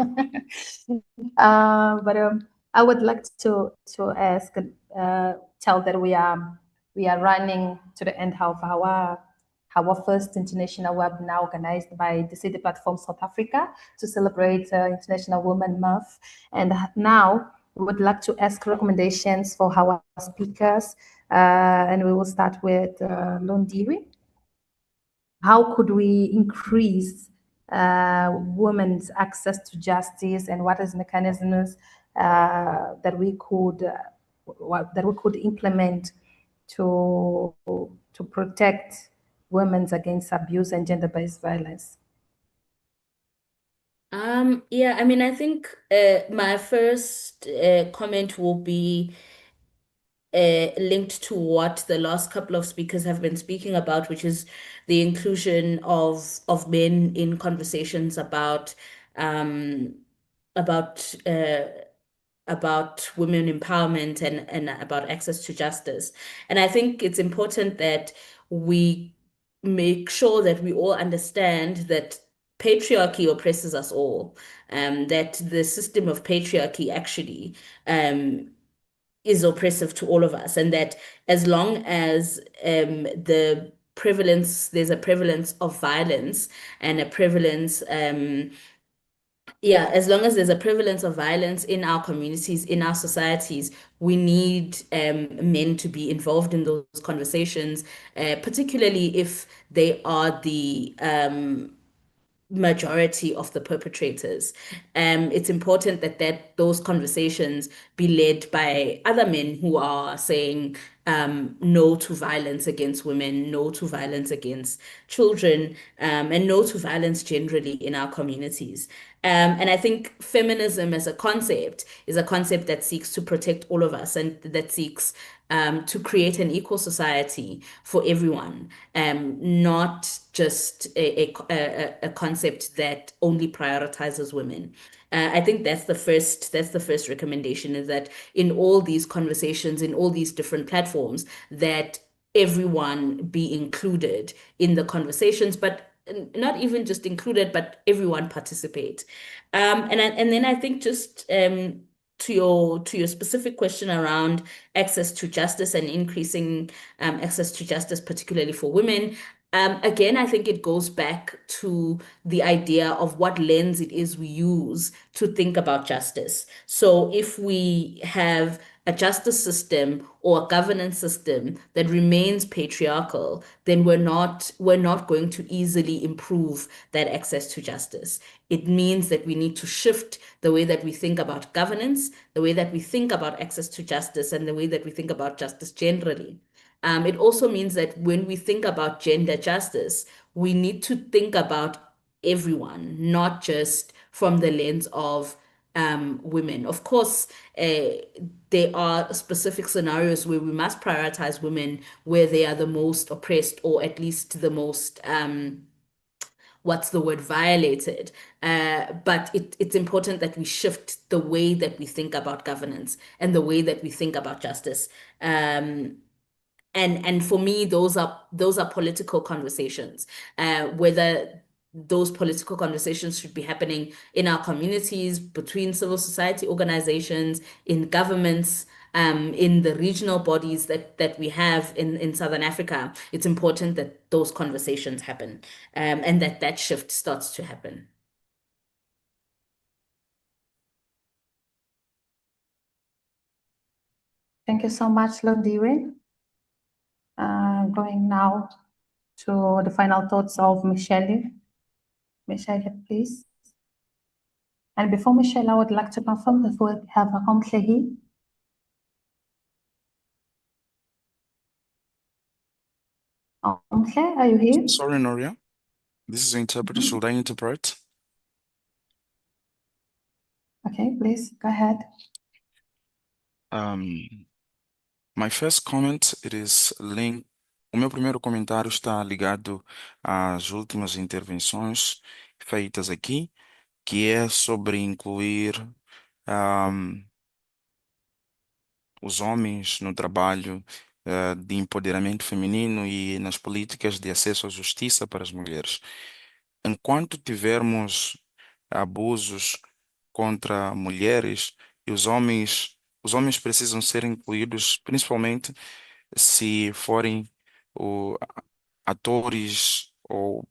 But I would like to ask, tell that we are running to the end of our first international webinar organized by the City Platform South Africa to celebrate International Women Month. And now we would like to ask recommendations for our speakers. And we will start with Londiri. How could we increase women's access to justice, and what is mechanisms that we could implement to protect women against abuse and gender-based violence? Yeah, I mean, I think my first comment will be linked to what the last couple of speakers have been speaking about, which is the inclusion of men in conversations about about women empowerment and about access to justice. And I think it's important that we make sure that we all understand that patriarchy oppresses us all, that the system of patriarchy actually is oppressive to all of us, and that as long as there's a prevalence of violence and a prevalence as long as there's a prevalence of violence in our communities, in our societies, we need men to be involved in those conversations, particularly if they are the majority of the perpetrators. It's important that those conversations be led by other men who are saying, no to violence against women, no to violence against children, and no to violence generally in our communities. And I think feminism as a concept is a concept that seeks to protect all of us and that seeks to create an equal society for everyone, not just a concept that only prioritizes women. I think that's the first recommendation, is that in all these conversations, in all these different platforms, that everyone be included in the conversations, but not even just included, but everyone participate. And then I think just to your specific question around access to justice and increasing access to justice, particularly for women. Again, I think it goes back to the idea of what lens it is we use to think about justice. So if we have a justice system or a governance system that remains patriarchal, then we're not going to easily improve that access to justice. It means that we need to shift the way that we think about governance, the way that we think about access to justice, and the way that we think about justice generally. It also means that when we think about gender justice, we need to think about everyone, not just from the lens of women. Of course, there are specific scenarios where we must prioritize women, where they are the most oppressed, or at least the most violated. But it's important that we shift the way that we think about governance and the way that we think about justice. And for me, those are political conversations. Whether those political conversations should be happening in our communities, between civil society organizations, in governments, in the regional bodies that we have in Southern Africa. It's important that those conversations happen, and that shift starts to happen. Thank you so much, Londiwe. Going now to the final thoughts of Michelle. Michelle, please. And before Michelle, I would like to confirm that we have a Omhle here. Omhle, are you here? Sorry, Noria. This is the interpreter. Should I interpret? Okay, please, go ahead. My first comment, it is linked. O meu primeiro comentário está ligado às últimas intervenções feitas aqui, que é sobre incluir os homens no trabalho de empoderamento feminino e nas políticas de acesso à justiça para as mulheres. Enquanto tivermos abusos contra mulheres, e os homens precisam ser incluídos, principalmente se forem atores ou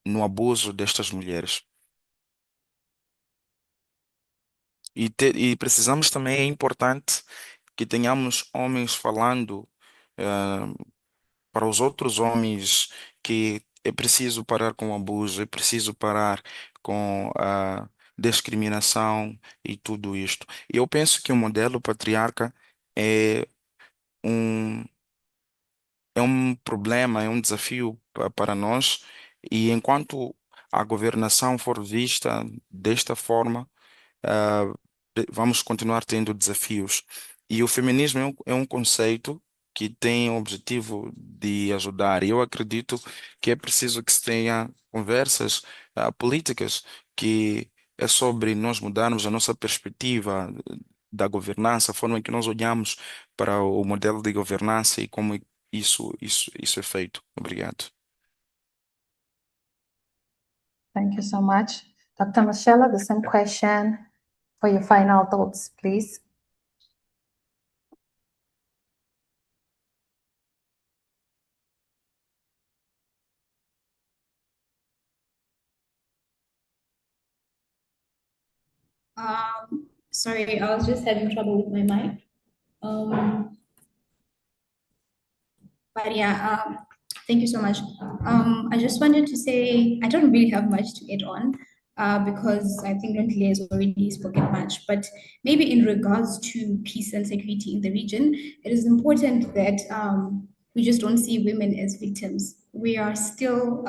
no abuso destas mulheres. E precisamos também, é importante que tenhamos homens falando para os outros homens que é preciso parar com o abuso, é preciso parar com a discriminação e tudo isto. Eu penso que o modelo patriarca é um problema, é um desafio para nós, e enquanto a governação for vista desta forma, vamos continuar tendo desafios. E o feminismo é um conceito que tem o objetivo de ajudar. E eu acredito que é preciso que se tenha conversas políticas, que é sobre nós mudarmos a nossa perspectiva da governança, a forma em que nós olhamos para o modelo de governança e como isso é feito. Obrigado. Thank you so much. Dr. Michelle, the same question for your final thoughts, please. Sorry, I was just having trouble with my mic. But yeah, thank you so much. I just wanted to say, I don't really have much to add on. because I think Londile has already spoken much. But maybe in regards to peace and security in the region, it is important that we just don't see women as victims. We are still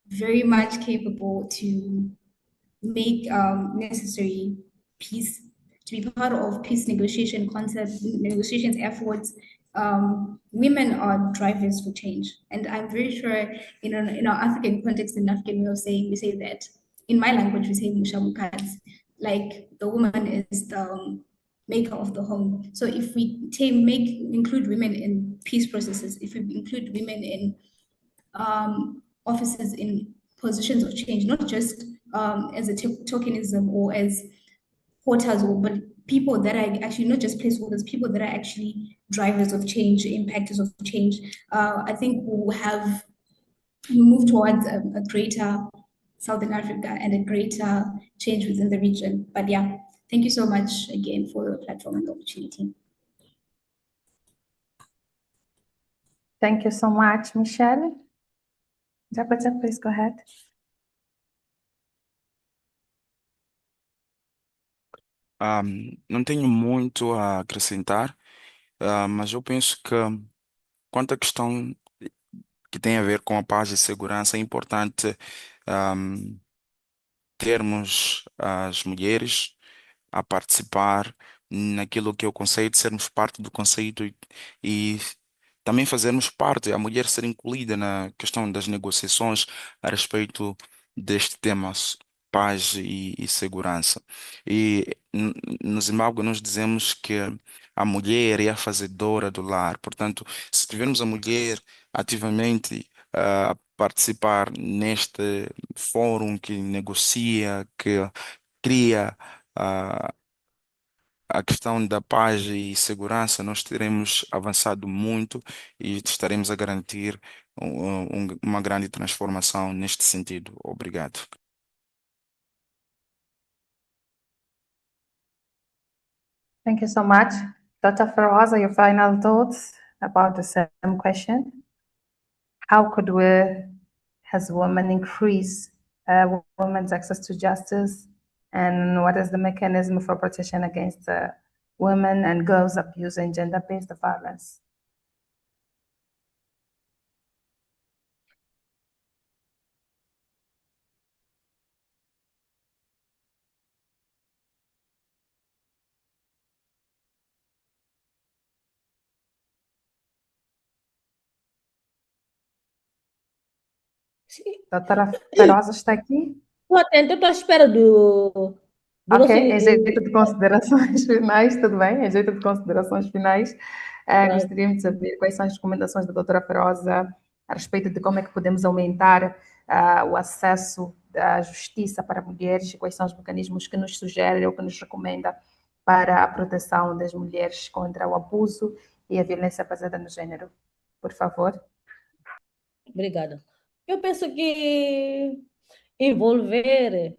very much capable to make necessary peace, to be part of peace negotiation concepts, negotiations efforts. Women are drivers for change, and I'm very sure in our African context, in African way of saying, we say that in my language we say mushamukazi, like the woman is the maker of the home. So if we include women in peace processes, if we include women in offices in positions of change, not just as a tokenism or as porters, but people that are actually not just placeholders, people that are actually drivers of change, impactors of change. I think we'll move towards a greater Southern Africa and a greater change within the region. But yeah, thank you so much again for the platform and the opportunity. Thank you so much, Michelle. Interpreter, please go ahead. Não tenho muito a acrescentar, mas eu penso que quanto à questão que tem a ver com a paz e segurança, é importante termos as mulheres a participar naquilo que é o conceito, sermos parte do conceito e também fazermos parte, a mulher ser incluída na questão das negociações a respeito deste tema, paz e segurança. E no Zimbábue nós dizemos que a mulher é a fazedora do lar. Portanto, se tivermos a mulher ativamente a participar neste fórum que negocia, que cria a questão da paz e segurança, nós teremos avançado muito e estaremos a garantir uma grande transformação neste sentido. Obrigado. Thank you so much. Dr. Feroza, your final thoughts about the same question? How could we, as women, increase women's access to justice? And what is the mechanism for protection against women and girls abuse and gender-based violence? Doutora Feroza está aqui? Estou atenta, estou à espera do Ok, nosso... em jeito de considerações finais, tudo bem? Em jeito de considerações finais, gostaríamos de saber quais são as recomendações da doutora Feroza a respeito de como é que podemos aumentar o acesso à justiça para mulheres e quais são os mecanismos que nos sugere ou que nos recomenda para a proteção das mulheres contra o abuso e a violência baseada no gênero. Por favor. Obrigada. Eu penso que envolver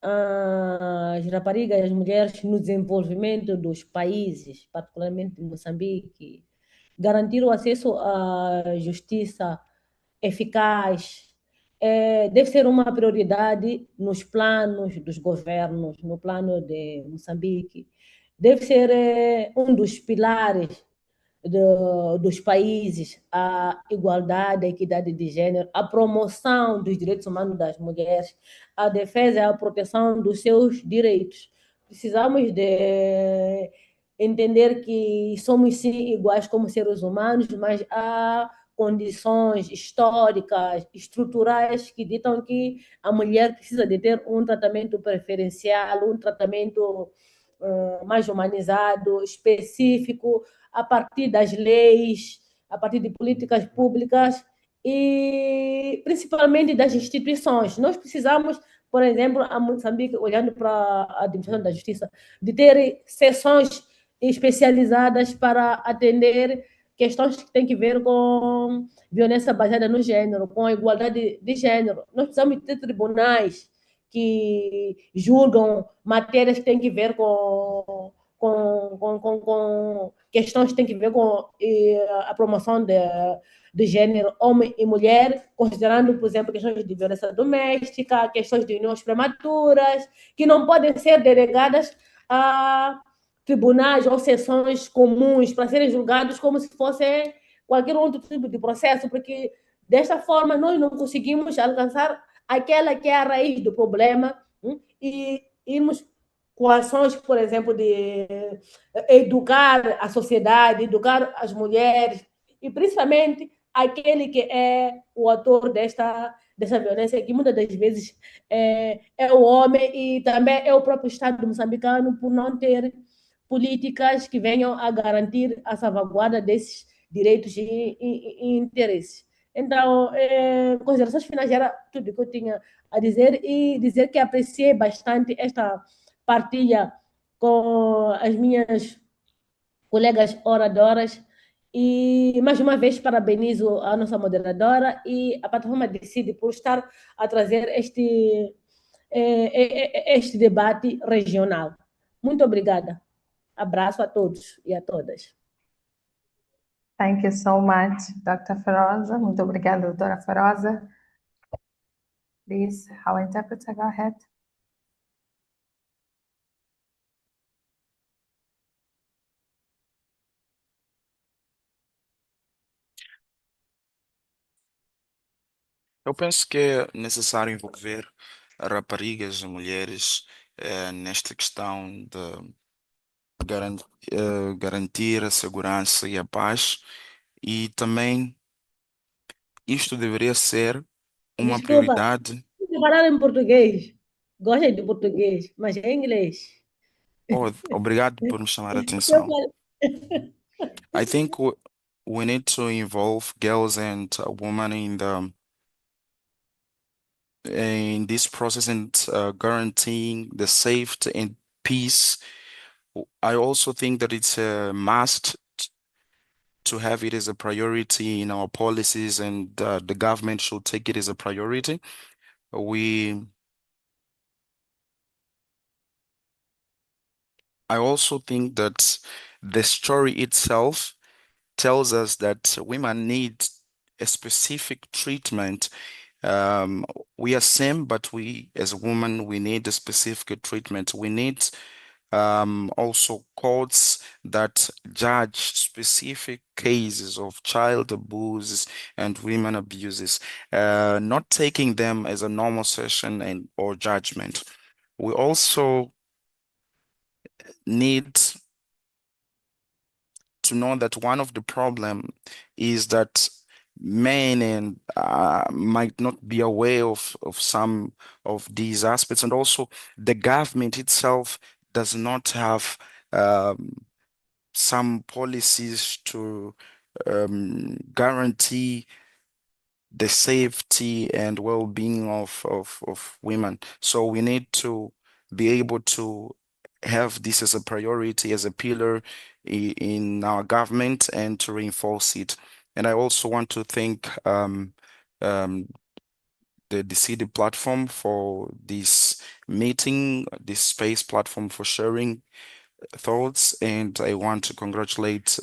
as raparigas e as mulheres no desenvolvimento dos países, particularmente Moçambique, garantir o acesso à justiça eficaz, deve ser uma prioridade nos planos dos governos, no plano de Moçambique, deve ser um dos pilares dos países, a igualdade, a equidade de gênero, a promoção dos direitos humanos das mulheres, a defesa e a proteção dos seus direitos. Precisamos de entender que somos sim iguais como seres humanos, mas há condições históricas, estruturais que ditam que a mulher precisa de ter um tratamento preferencial, um tratamento mais humanizado, específico, a partir das leis, a partir de políticas públicas e principalmente das instituições. Nós precisamos, por exemplo, a Moçambique, olhando para a administração da justiça, de ter sessões especializadas para atender questões que têm que ver com violência baseada no gênero, com a igualdade de gênero. Nós precisamos ter tribunais que julgam matérias que têm que ver com com questões que têm que ver com a promoção de gênero, homem e mulher, considerando, por exemplo, questões de violência doméstica, questões de uniões prematuras, que não podem ser delegadas a tribunais ou sessões comuns para serem julgados como se fosse qualquer outro tipo de processo, porque desta forma nós não conseguimos alcançar aquela que é a raiz do problema e irmos com ações, por exemplo, de educar a sociedade, educar as mulheres e principalmente aquele que é o autor dessa violência, que muitas das vezes é o homem e também é o próprio Estado moçambicano por não ter políticas que venham a garantir a salvaguarda desses direitos e interesses. Então, considerações finais era tudo que eu tinha a dizer e dizer que apreciei bastante esta partilha com as minhas colegas oradoras e, mais uma vez, parabenizo a nossa moderadora e a plataforma Decide por estar a trazer este debate regional. Muito obrigada. Abraço a todos e a todas. Thank you so much, Dr. Feroza. Muito obrigada, doutora Feroza. Please, our interpreter, go ahead. Eu penso que é necessário envolver raparigas e mulheres nesta questão de garantir a segurança e a paz, e também isto deveria ser uma Desculpa, prioridade. vou falar em português. Gostem de português, mas é inglês. Oh, obrigado por me chamar a Eu atenção. falo- I think we need to involve girls and women in this process and guaranteeing the safety and peace. I also think that it's a must to have it as a priority in our policies, and the government should take it as a priority. I also think that the story itself tells us that women need a specific treatment. We are same, but we as women, we need a specific treatment. We need also courts that judge specific cases of child abuse and women abuses, not taking them as a normal session or judgment. We also need to know that one of the problem is that men and might not be aware of some of these aspects, and also the government itself does not have some policies to guarantee the safety and well-being of women. So we need to be able to have this as a priority, as a pillar in our government, and to reinforce it. And I also want to thank the Decide platform for this meeting, this space platform for sharing thoughts. And I want to congratulate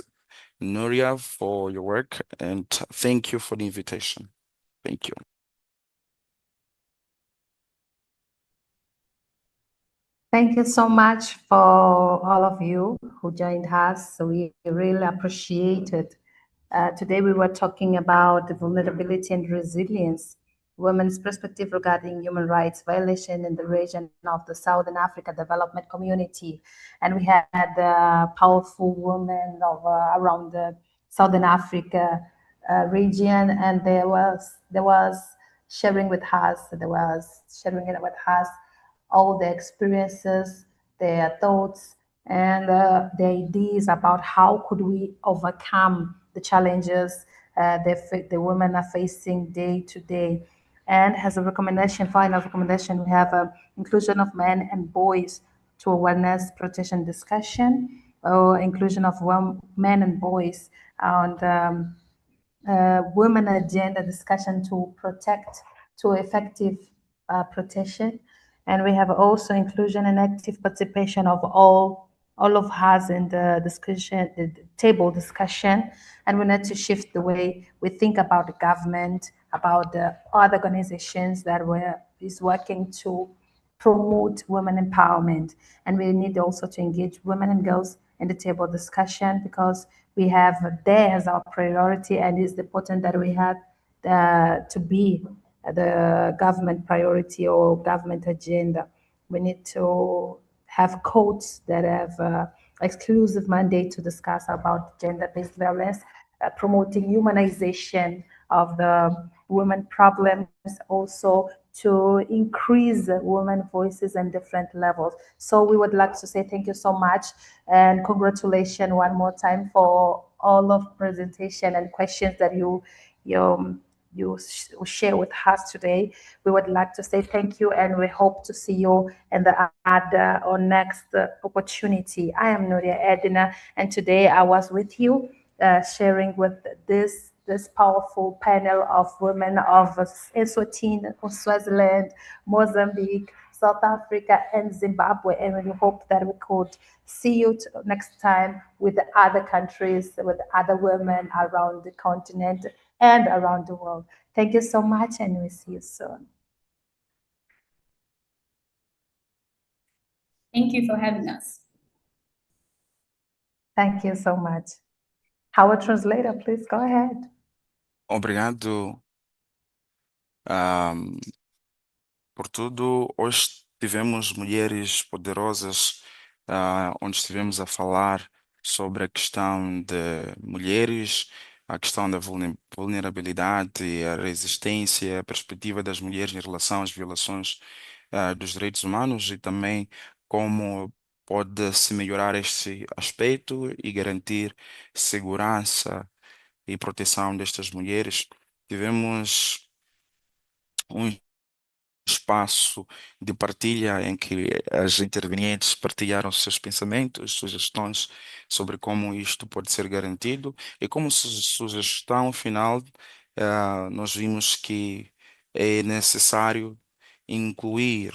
Nuria for your work, and thank you for the invitation. Thank you. Thank you so much for all of you who joined us. We really appreciate it. Today we were talking about the vulnerability and resilience, women's perspective regarding human rights violation in the region of the Southern Africa Development Community. And we had powerful women of around the Southern Africa region, and there was sharing with us, all the experiences, their thoughts, and the ideas about how could we overcome the challenges the women are facing day to day. And as a recommendation, final recommendation, we have inclusion of men and boys to awareness protection discussion, or inclusion of men and boys and women agenda discussion to effective protection. And we have also inclusion and active participation of all all of us in the discussion, the table discussion, and we need to shift the way we think about the government, about the other organizations that is working to promote women empowerment. And we need also to engage women and girls in the table discussion, because we have there as our priority, and it's important that we have to be the government priority or government agenda. We need to have codes that have exclusive mandate to discuss about gender-based violence, promoting humanization of the women problems, also to increase women voices in different levels. So we would like to say thank you so much, and congratulations one more time for all of presentation and questions that you share with us today. We would like to say thank you, and we hope to see you in the other or next opportunity. I am Nuria Edina, and today I was with you sharing with this powerful panel of women of Eswatini, Swaziland, Mozambique, South Africa, and Zimbabwe. And we hope that we could see you next time with the other countries, with other women around the continent and around the world. Thank you so much, and we'll see you soon. Thank you for having us. Thank you so much. Howard Translator, please go ahead. Obrigado, por tudo. Hoje tivemos mulheres poderosas, onde estivemos a falar sobre a questão de mulheres, a questão da vulnerabilidade, a resistência, a perspectiva das mulheres em relação às violações, dos direitos humanos, e também como pode-se melhorar este aspecto e garantir segurança e proteção destas mulheres. Tivemos um espaço de partilha em que as intervenientes partilharam seus pensamentos, sugestões sobre como isto pode ser garantido, e como sugestão final, nós vimos que é necessário incluir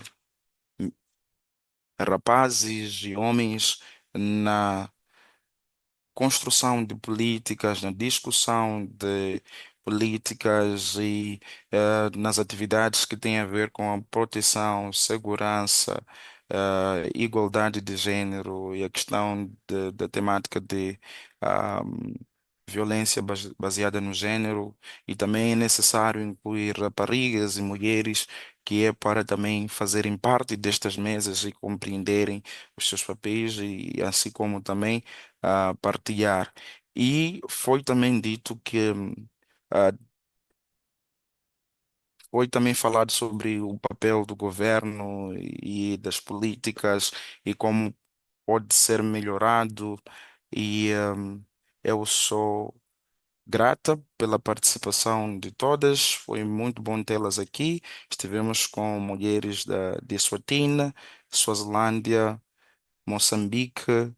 rapazes e homens na construção de políticas, na discussão de políticas e nas atividades que têm a ver com a proteção, segurança, igualdade de género e a questão da temática de ah, violência baseada no género. E também é necessário incluir raparigas e mulheres, que é para também fazerem parte destas mesas e compreenderem os seus papéis, e assim como também partilhar. E foi também dito que ah, foi também falado sobre o papel do governo e das políticas e como pode ser melhorado. E eu sou grata pela participação de todas. Foi muito bom tê-las aqui. Estivemos com mulheres de Eswatini, Suazilândia, Moçambique,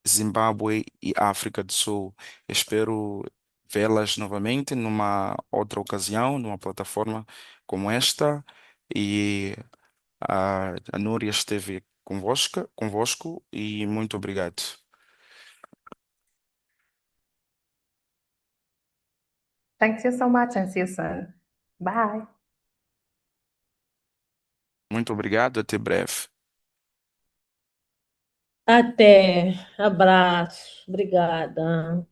Zimbábue e África do Sul. Espero vê-las novamente numa outra ocasião, numa plataforma como esta. E a Núria esteve convosco, e muito obrigado. Thank you so much, and see you soon. Bye. Muito obrigado, até breve. Até. Abraço. Obrigada.